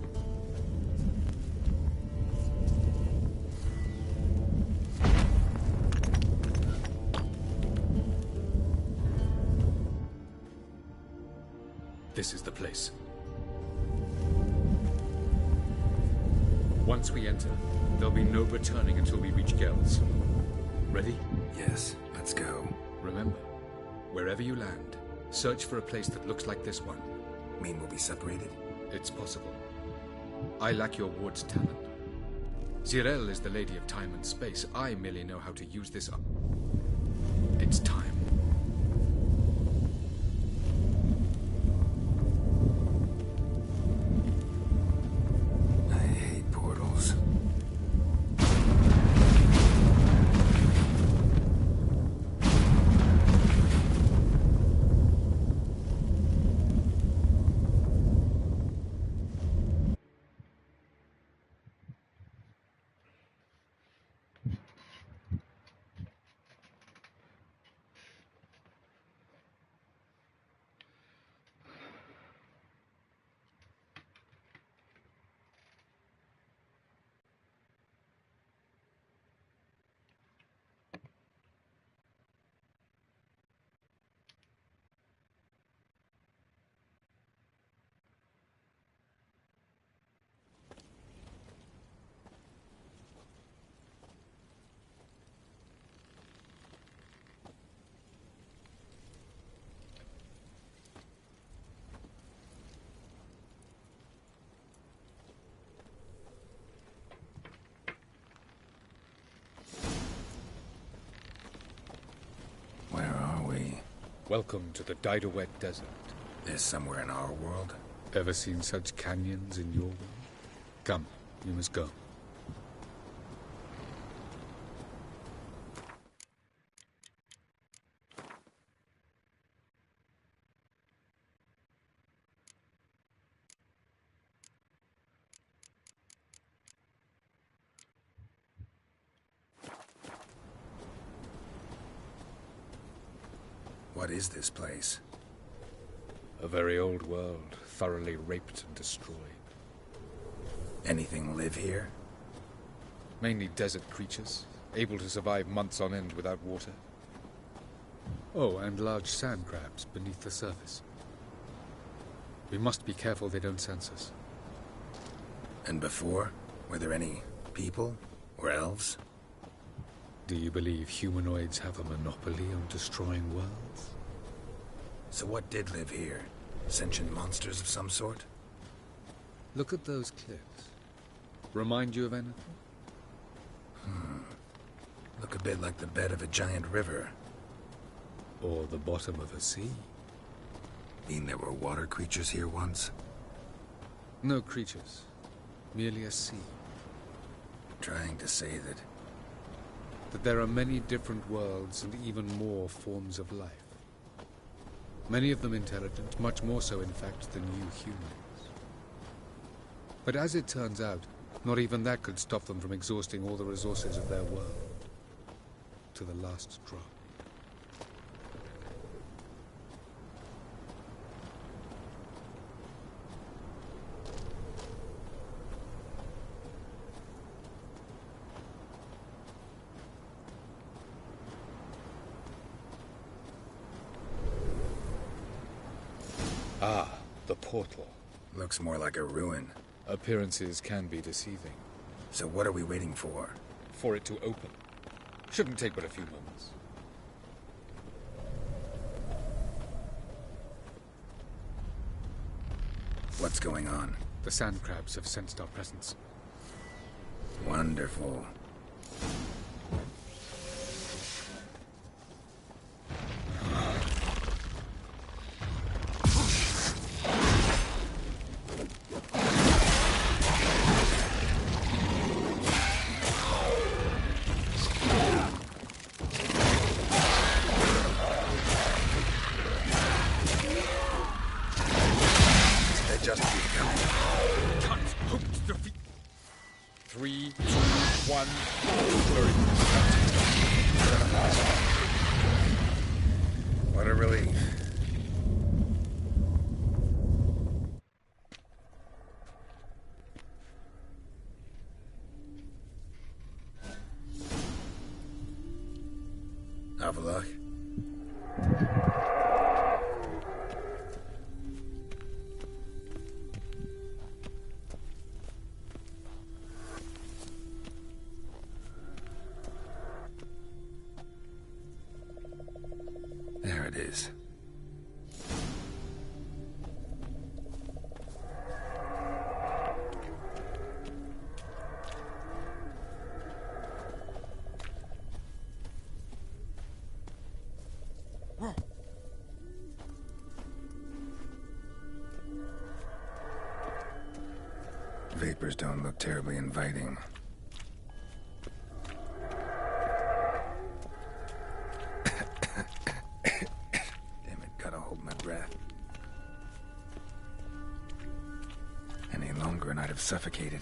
This is the place. Once we enter, there'll be no returning until we reach Gels. Ready? Yes, let's go. Remember, wherever you land, search for a place that looks like this one. Mean we'll be separated? It's possible. I lack your ward's talent. Zirel is the lady of time and space. I merely know how to use this up. It's time. I hate portals. Welcome to the Didowet Desert. This somewhere in our world? Ever seen such canyons in your world? Come, you must go. What is this place? A very old world, thoroughly raped and destroyed. Anything live here? Mainly desert creatures, able to survive months on end without water. Oh, and large sand crabs beneath the surface. We must be careful they don't sense us. And before? Were there any people? Or elves? Do you believe humanoids have a monopoly on destroying worlds? So what did live here? Sentient monsters of some sort? Look at those cliffs. Remind you of anything? Look a bit like the bed of a giant river. Or the bottom of a sea. Mean there were water creatures here once? No creatures. Merely a sea. Trying to say that there are many different worlds and even more forms of life. Many of them intelligent, much more so in fact than you humans. But as it turns out, not even that could stop them from exhausting all the resources of their world. To the last drop. Ah, the portal. looks more like a ruin. Appearances can be deceiving. So what are we waiting for? For it to open. Shouldn't take but a few moments. What's going on? The sand crabs have sensed our presence. Wonderful. What a relief. Have a look. There it is. Vapors don't look terribly inviting. Damn it, gotta hold my breath. Any longer and I'd have suffocated.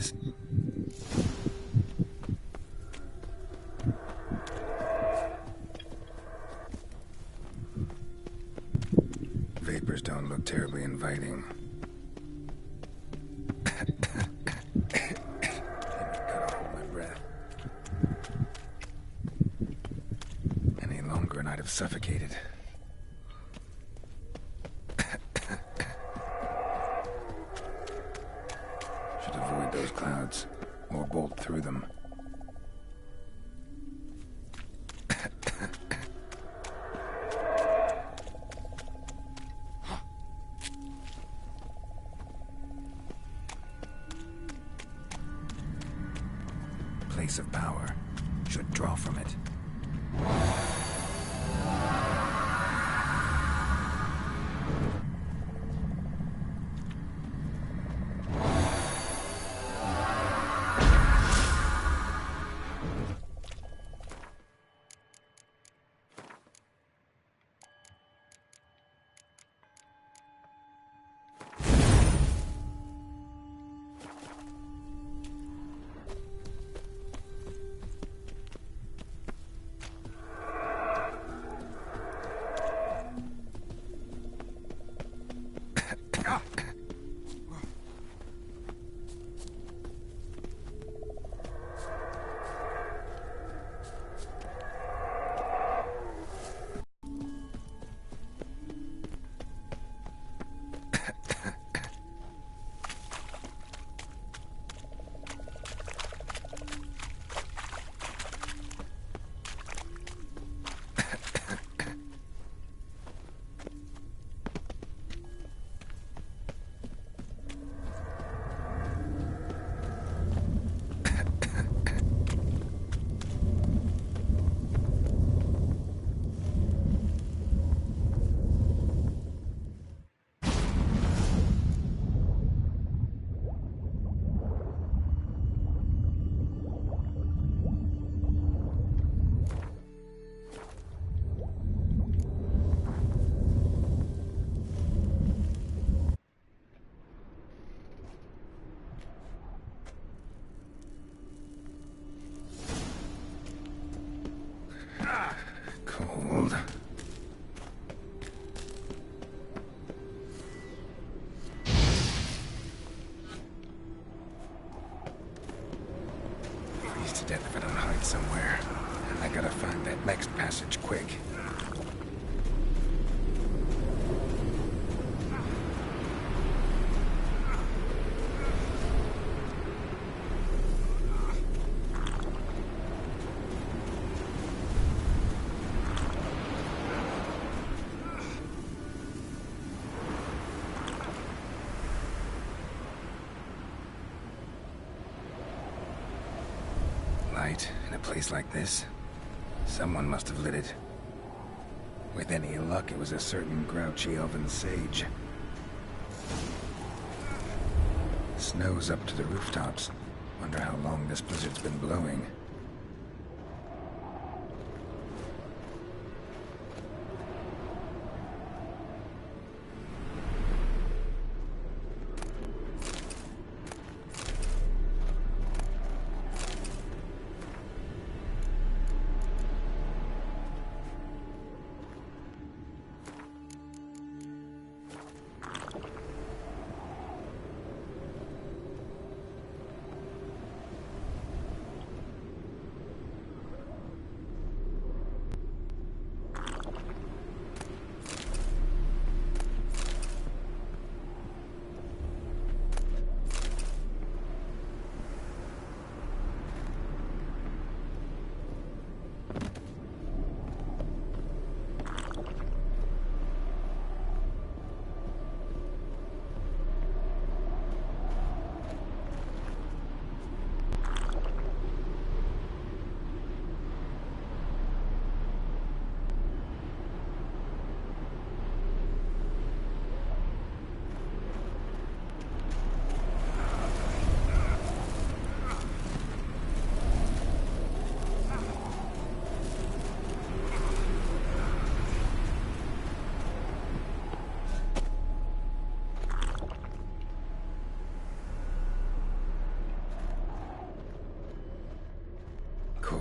is. Vapors don't look terribly inviting. Gotta hold my breath. Any longer and I'd have suffocated. Should avoid those clouds, or bolt through them. Place of power. Should draw from it. Cold. Freeze to death if I don't hide somewhere. And I gotta find that next passage quick. Light in a place like this? Someone must have lit it. With any luck, it was a certain grouchy elven sage. Snow's up to the rooftops. Wonder how long this blizzard's been blowing.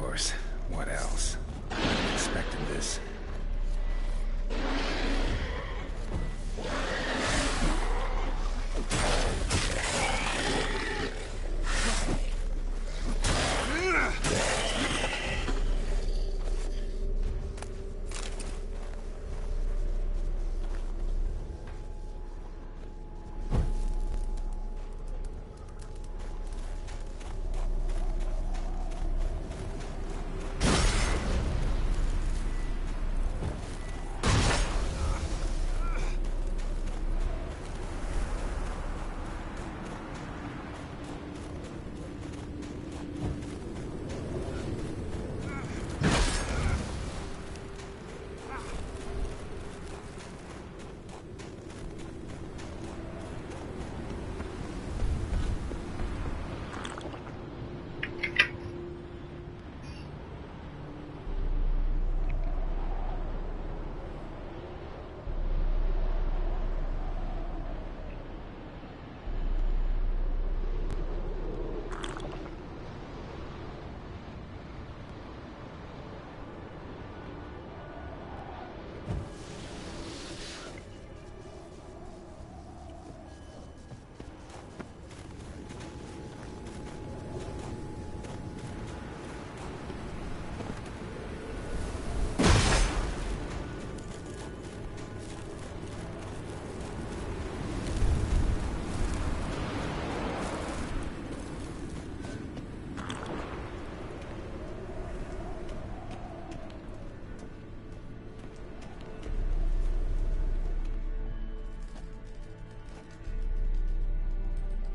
course. What else? I expected this.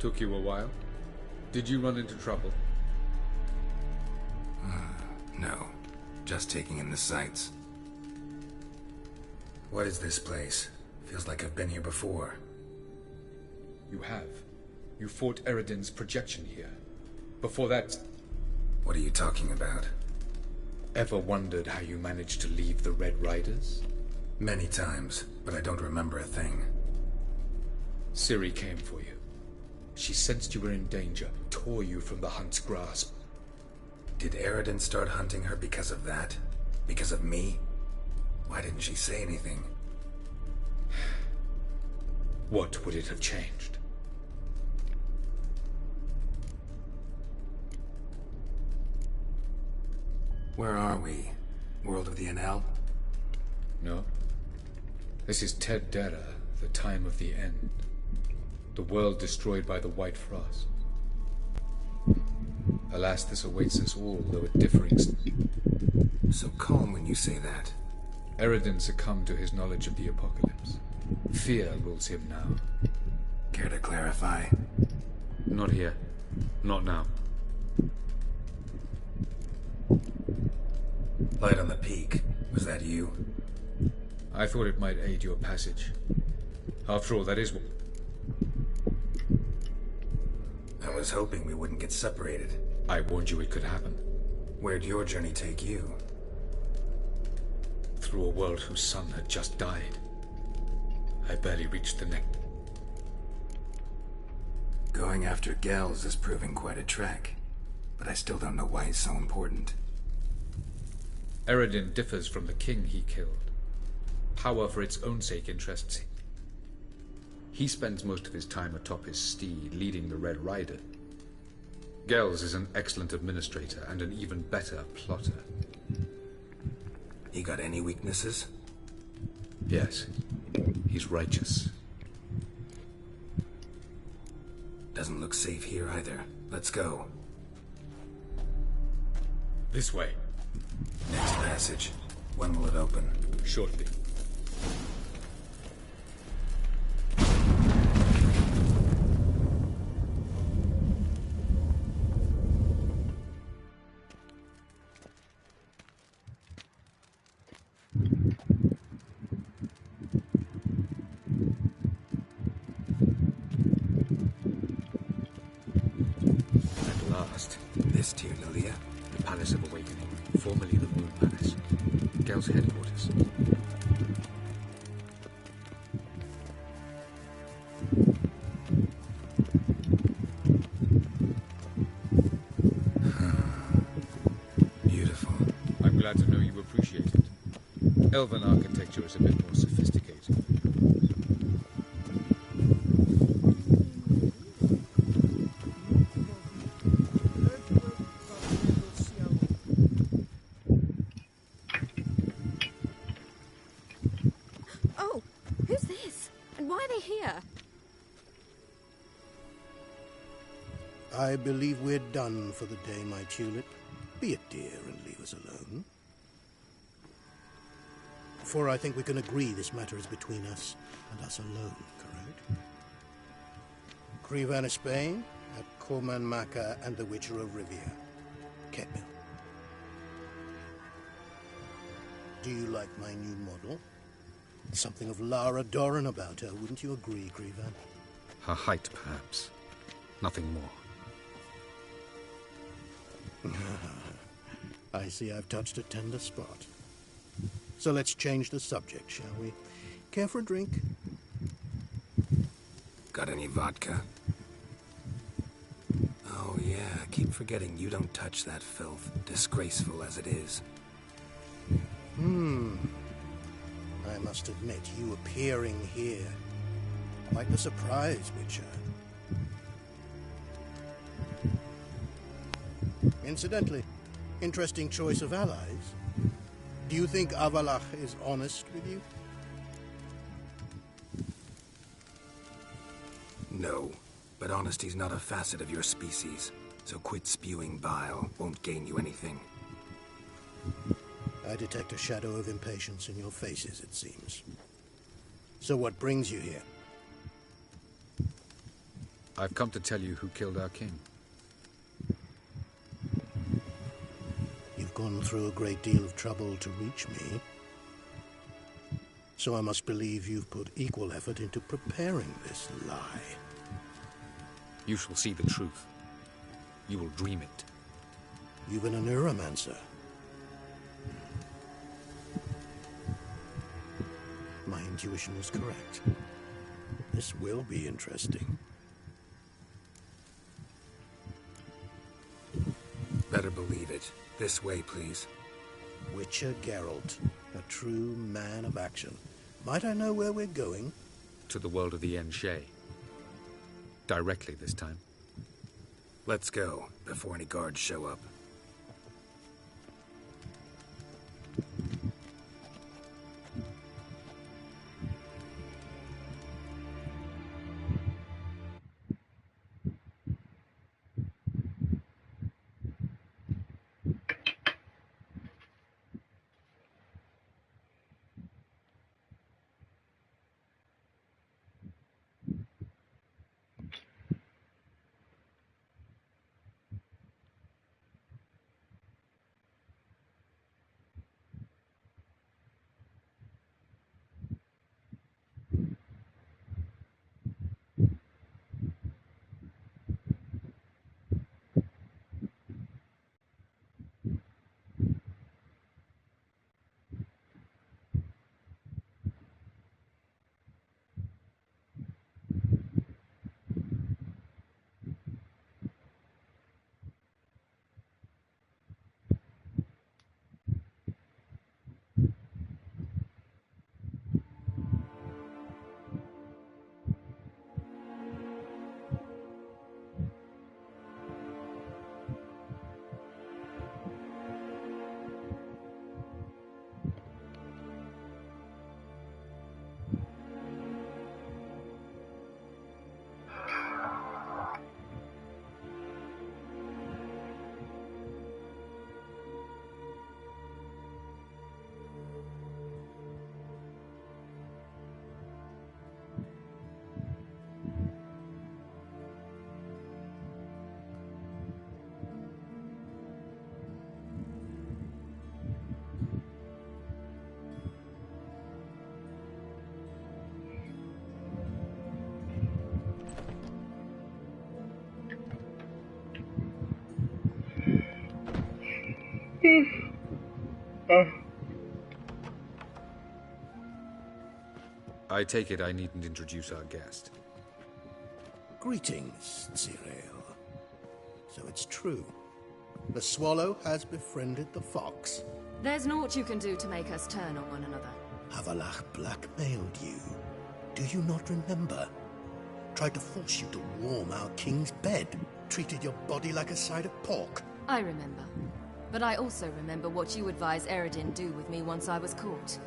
Took you a while? Did you run into trouble? No. Just taking in the sights. What is this place? Feels like I've been here before. You have. You fought Eredin's projection here. Before that... What are you talking about? Ever wondered how you managed to leave the Red Riders? Many times, but I don't remember a thing. Ciri came for you. She sensed you were in danger, tore you from the hunt's grasp. Did Eredin start hunting her because of that? Because of me? Why didn't she say anything? What would it have changed? Where are we? World of the Enel? No. This is Ted Dera, the time of the end. The world destroyed by the White Frost. Alas, this awaits us all, though at differing... So calm when you say that. Eredin succumbed to his knowledge of the apocalypse. Fear rules him now. Care to clarify? Not here. Not now. Light on the peak. Was that you? I thought it might aid your passage. After all, that is what... I was hoping we wouldn't get separated. I warned you it could happen. Where'd your journey take you? Through a world whose sun had just died. I barely reached the neck. Going after Gels is proving quite a trek, but I still don't know why he's so important. Eredin differs from the king he killed. Power for its own sake interests him. He spends most of his time atop his steed, leading the Red Rider. Gels is an excellent administrator and an even better plotter. He got any weaknesses? Yes. He's righteous. Doesn't look safe here either. Let's go. This way. Next passage. When will it open? Shortly. At last. This Tyr Nalia? The Palace of Awakening, formerly the Moon Palace. Gel's headquarters. Beautiful. Elven architecture is a bit more sophisticated. Oh, who's this? And why are they here? I believe we're done for the day, my tulip. Be a dear and leave us alone. For I think we can agree this matter is between us and us alone, correct? Crevan of Spain, at Corman Maca and the Witcher of Rivia. Ketmil. Do you like my new model? Something of Lara Doran about her, wouldn't you agree, Crevan? Her height, perhaps. Nothing more. I see I've touched a tender spot. So let's change the subject, shall we? Care for a drink? Got any vodka? Oh yeah, I keep forgetting you don't touch that filth, disgraceful as it is. I must admit, you appearing here, quite a surprise, Witcher. Incidentally, interesting choice of allies. Do you think Avalach is honest with you? No, but honesty's not a facet of your species, so quit spewing bile. Won't gain you anything. I detect a shadow of impatience in your faces, it seems. So what brings you here? I've come to tell you who killed our king. You've gone through a great deal of trouble to reach me. So I must believe you've put equal effort into preparing this lie. You shall see the truth. You will dream it. You've been a neuromancer. My intuition was correct. This will be interesting. Better believe it. This way, please. Witcher Geralt, a true man of action. Might I know where we're going? To the world of the Enshe. Directly this time. Let's go, before any guards show up. I take it I needn't introduce our guest. Greetings, Cyril. So it's true. The swallow has befriended the fox. There's naught you can do to make us turn on one another. Avalach blackmailed you. Do you not remember? Tried to force you to warm our king's bed. Treated your body like a side of pork. I remember. But I also remember what you advised Eredin do with me once I was caught.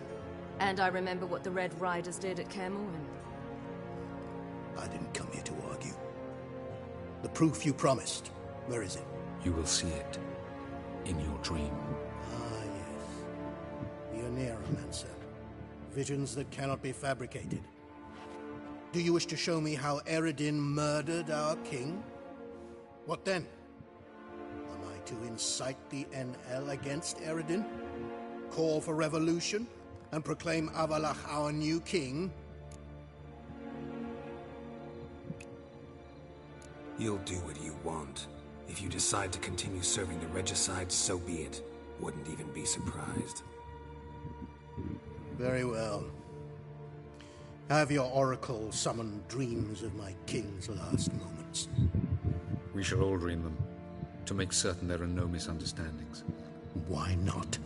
And I remember what the Red Riders did at Kaer Morhen. I didn't come here to argue. The proof you promised, where is it? You will see it. In your dream. Ah, yes. The Oneromancer. Visions that cannot be fabricated. Do you wish to show me how Eredin murdered our king? What then? Am I to incite the NL against Eredin? Call for revolution? And proclaim Avalach our new king? You'll do what you want. If you decide to continue serving the regicide, so be it. Wouldn't even be surprised. Very well. Have your oracle summon dreams of my king's last moments. We shall all dream them, to make certain there are no misunderstandings. Why not?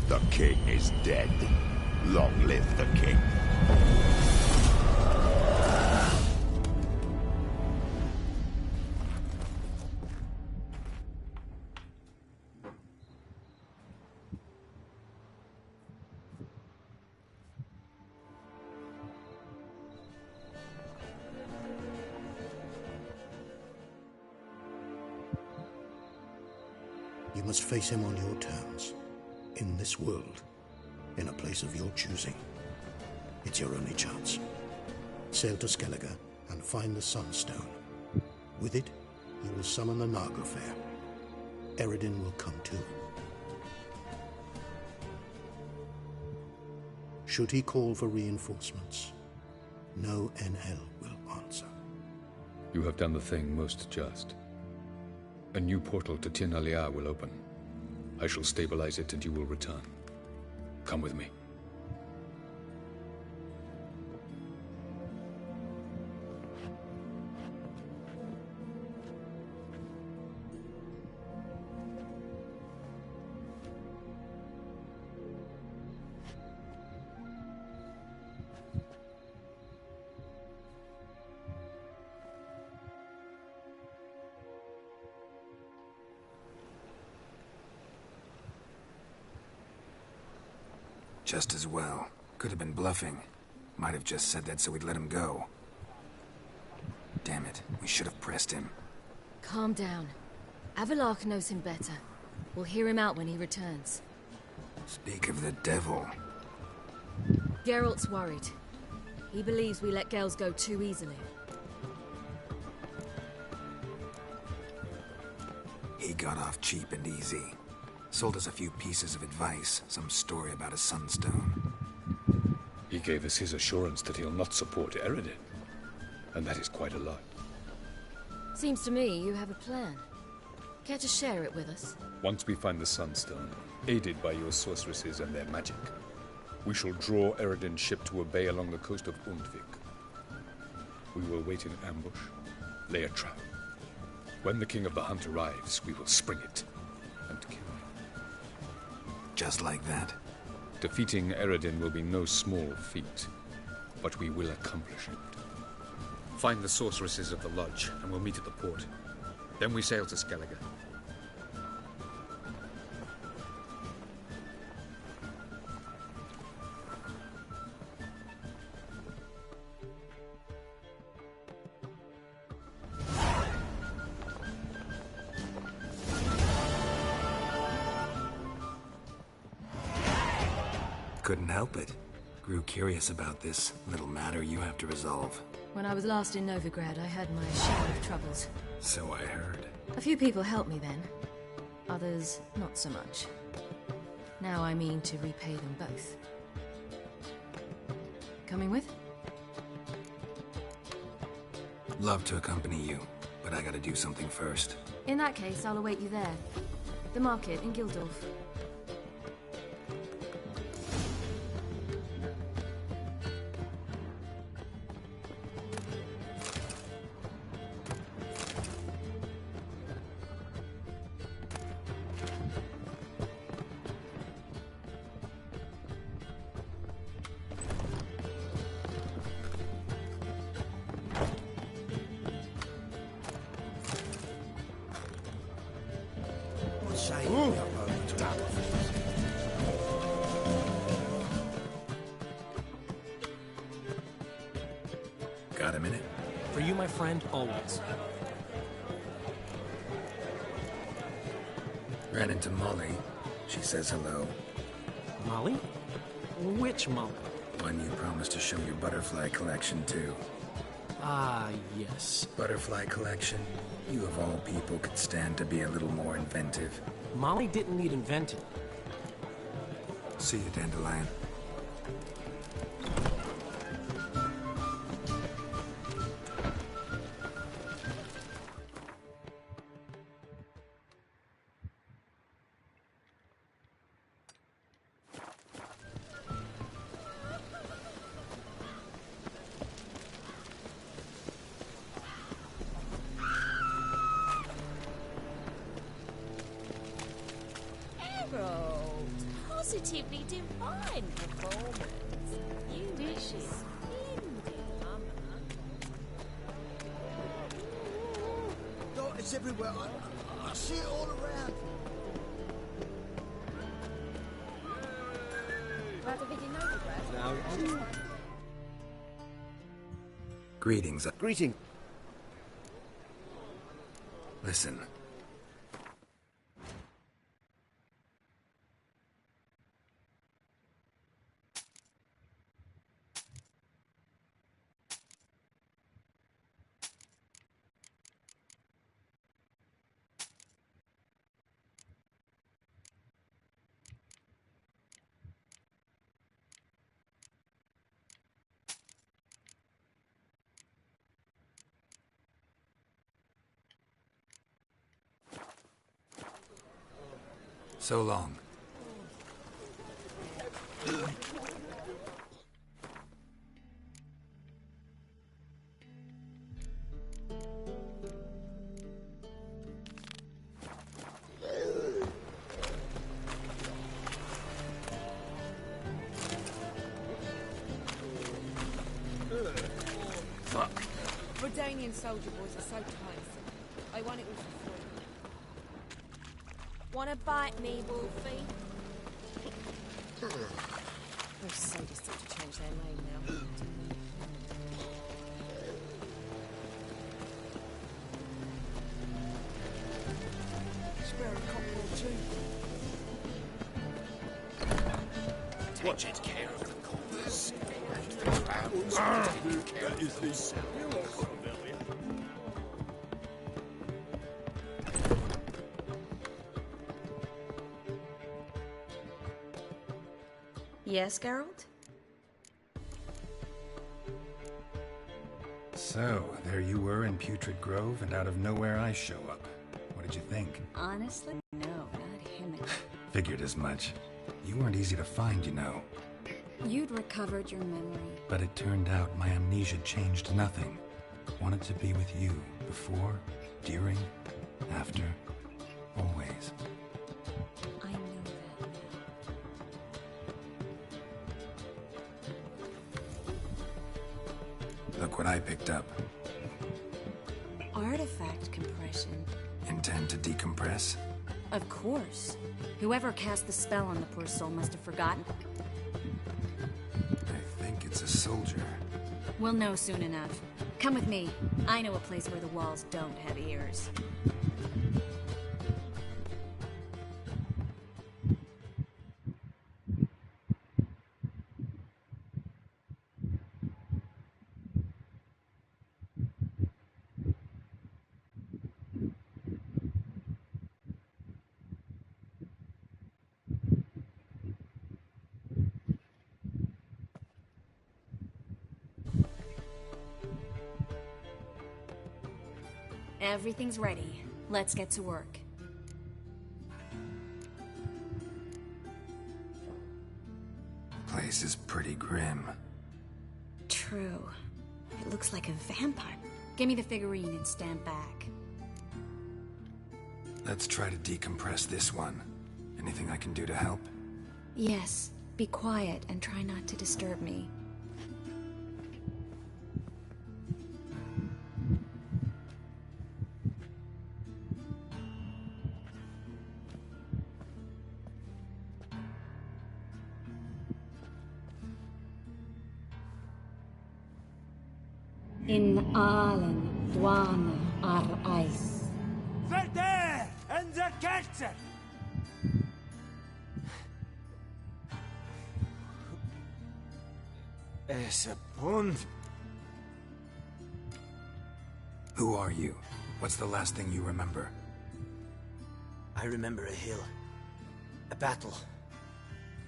The king is dead. Long live the king. You must face him on your terms. In this world, in a place of your choosing. It's your only chance. Sail to Skellige and find the Sunstone. With it, you will summon the Nagelfair. Eredin will come too. Should he call for reinforcements, no NL will answer. You have done the thing most just. A new portal to Tir na Liar will open. I shall stabilize it and you will return. Come with me. Just as well. Could have been bluffing. Might have just said that so we'd let him go. Damn it, we should have pressed him. Calm down. Avalach knows him better. We'll hear him out when he returns. Speak of the devil. Geralt's worried. He believes we let girls go too easily. He got off cheap and easy. Sold us a few pieces of advice, some story about a sunstone. He gave us his assurance that he'll not support Eredin. And that is quite a lot. Seems to me you have a plan. Care to share it with us? Once we find the Sunstone, aided by your sorceresses and their magic, we shall draw Eredin's ship to a bay along the coast of Undvik. We will wait in ambush, lay a trap. When the King of the Hunt arrives, we will spring it and kill him. Just like that? Defeating Eredin will be no small feat, but we will accomplish it. Find the sorceresses of the lodge, and we'll meet at the port. Then we sail to Skellige. Couldn't help it. Grew curious about this little matter you have to resolve. When I was last in Novigrad, I had my share of troubles. So I heard. A few people helped me then. Others, not so much. Now I mean to repay them both. Coming with? Love to accompany you, but I gotta do something first. In that case, I'll await you there. The market in Gildorf. Got a minute? For you, my friend, always. Ran into Molly. She says hello. Molly? Which Molly? One you promised to show your butterfly collection to. Ah, yes. Butterfly collection? You of all people could stand to be a little more inventive. Molly didn't need inventing. See you, Dandelion. Positively divine performance. You wish it. No, it's everywhere. I see it all around. Greetings. Greeting. Listen. So long. Fuck. Redanian soldier boys are so tiresome. I want it all for free. Wanna bite me, Wolfie? Those sadists have to change their name now. Spare a couple or two. Take care of the corpse. That is the Yes, Geralt? So, there you were in Putrid Grove, and out of nowhere I show up. What did you think? Honestly, no, not him again. Figured as much. You weren't easy to find, you know. You'd recovered your memory. But it turned out my amnesia changed nothing. Wanted to be with you, before, during, after, always. I know that now. Look what I picked up. Artifact compression. Intend to decompress? Of course. Whoever cast the spell on the poor soul must have forgotten. I think it's a soldier. We'll know soon enough. Come with me. I know a place where the walls don't have ears. Everything's ready. Let's get to work. Place is pretty grim. True. It looks like a vampire. Give me the figurine and stand back. Let's try to decompress this one. Anything I can do to help? Yes. Be quiet and try not to disturb me. In allen dwana ar eis. Verder and the Kerzer! Es a pund. Who are you? What's the last thing you remember? I remember a hill. A battle.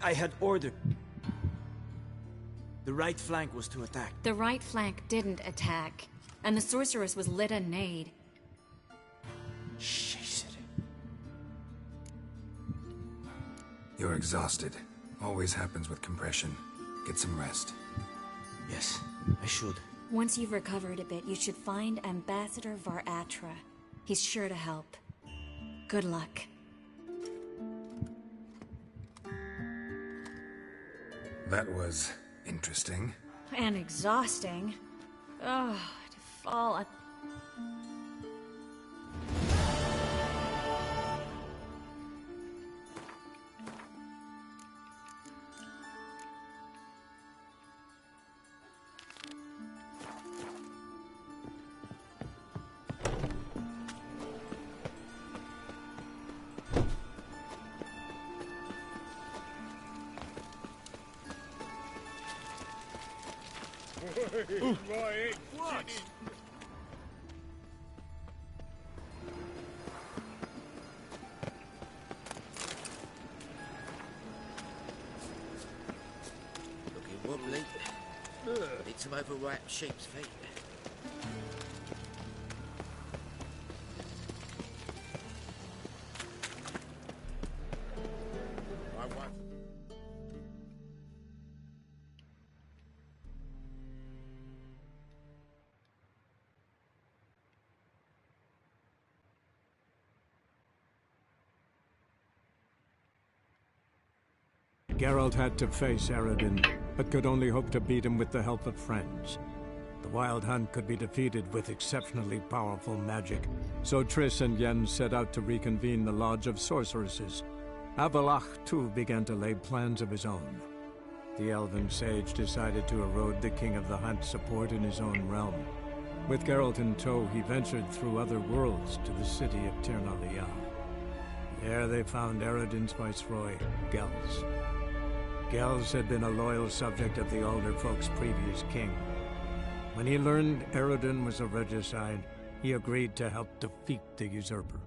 I had ordered. The right flank was to attack. The right flank didn't attack, and the sorceress was lit a nade. You're exhausted. Always happens with compression. Get some rest. Yes, I should. Once you've recovered a bit, you should find Ambassador Varatra. He's sure to help. Good luck. That was interesting. And exhausting. Oh, to fall on... What? Looking wobbly. Need some overripe sheep's feet. My wife. Geralt had to face Eredin, but could only hope to beat him with the help of friends. The Wild Hunt could be defeated with exceptionally powerful magic, so Triss and Yen set out to reconvene the Lodge of Sorceresses. Avalach, too, began to lay plans of his own. The elven sage decided to erode the King of the Hunt's support in his own realm. With Geralt in tow, he ventured through other worlds to the city of Tir na Lial. There they found Eredin's viceroy, Gels. Gels had been a loyal subject of the Alder Folk's previous king. When he learned Eredin was a regicide, he agreed to help defeat the usurper.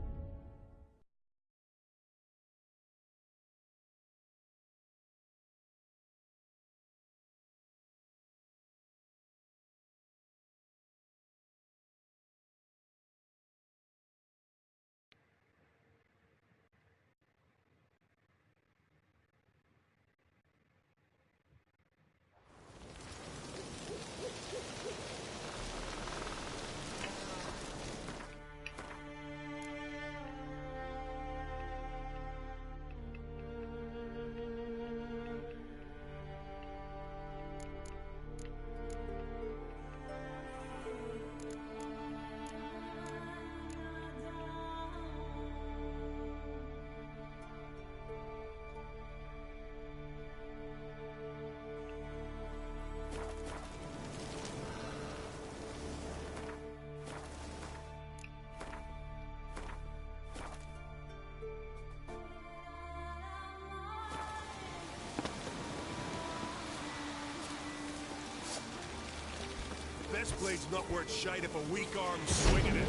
This blade's not worth shite if a weak arm's swinging it.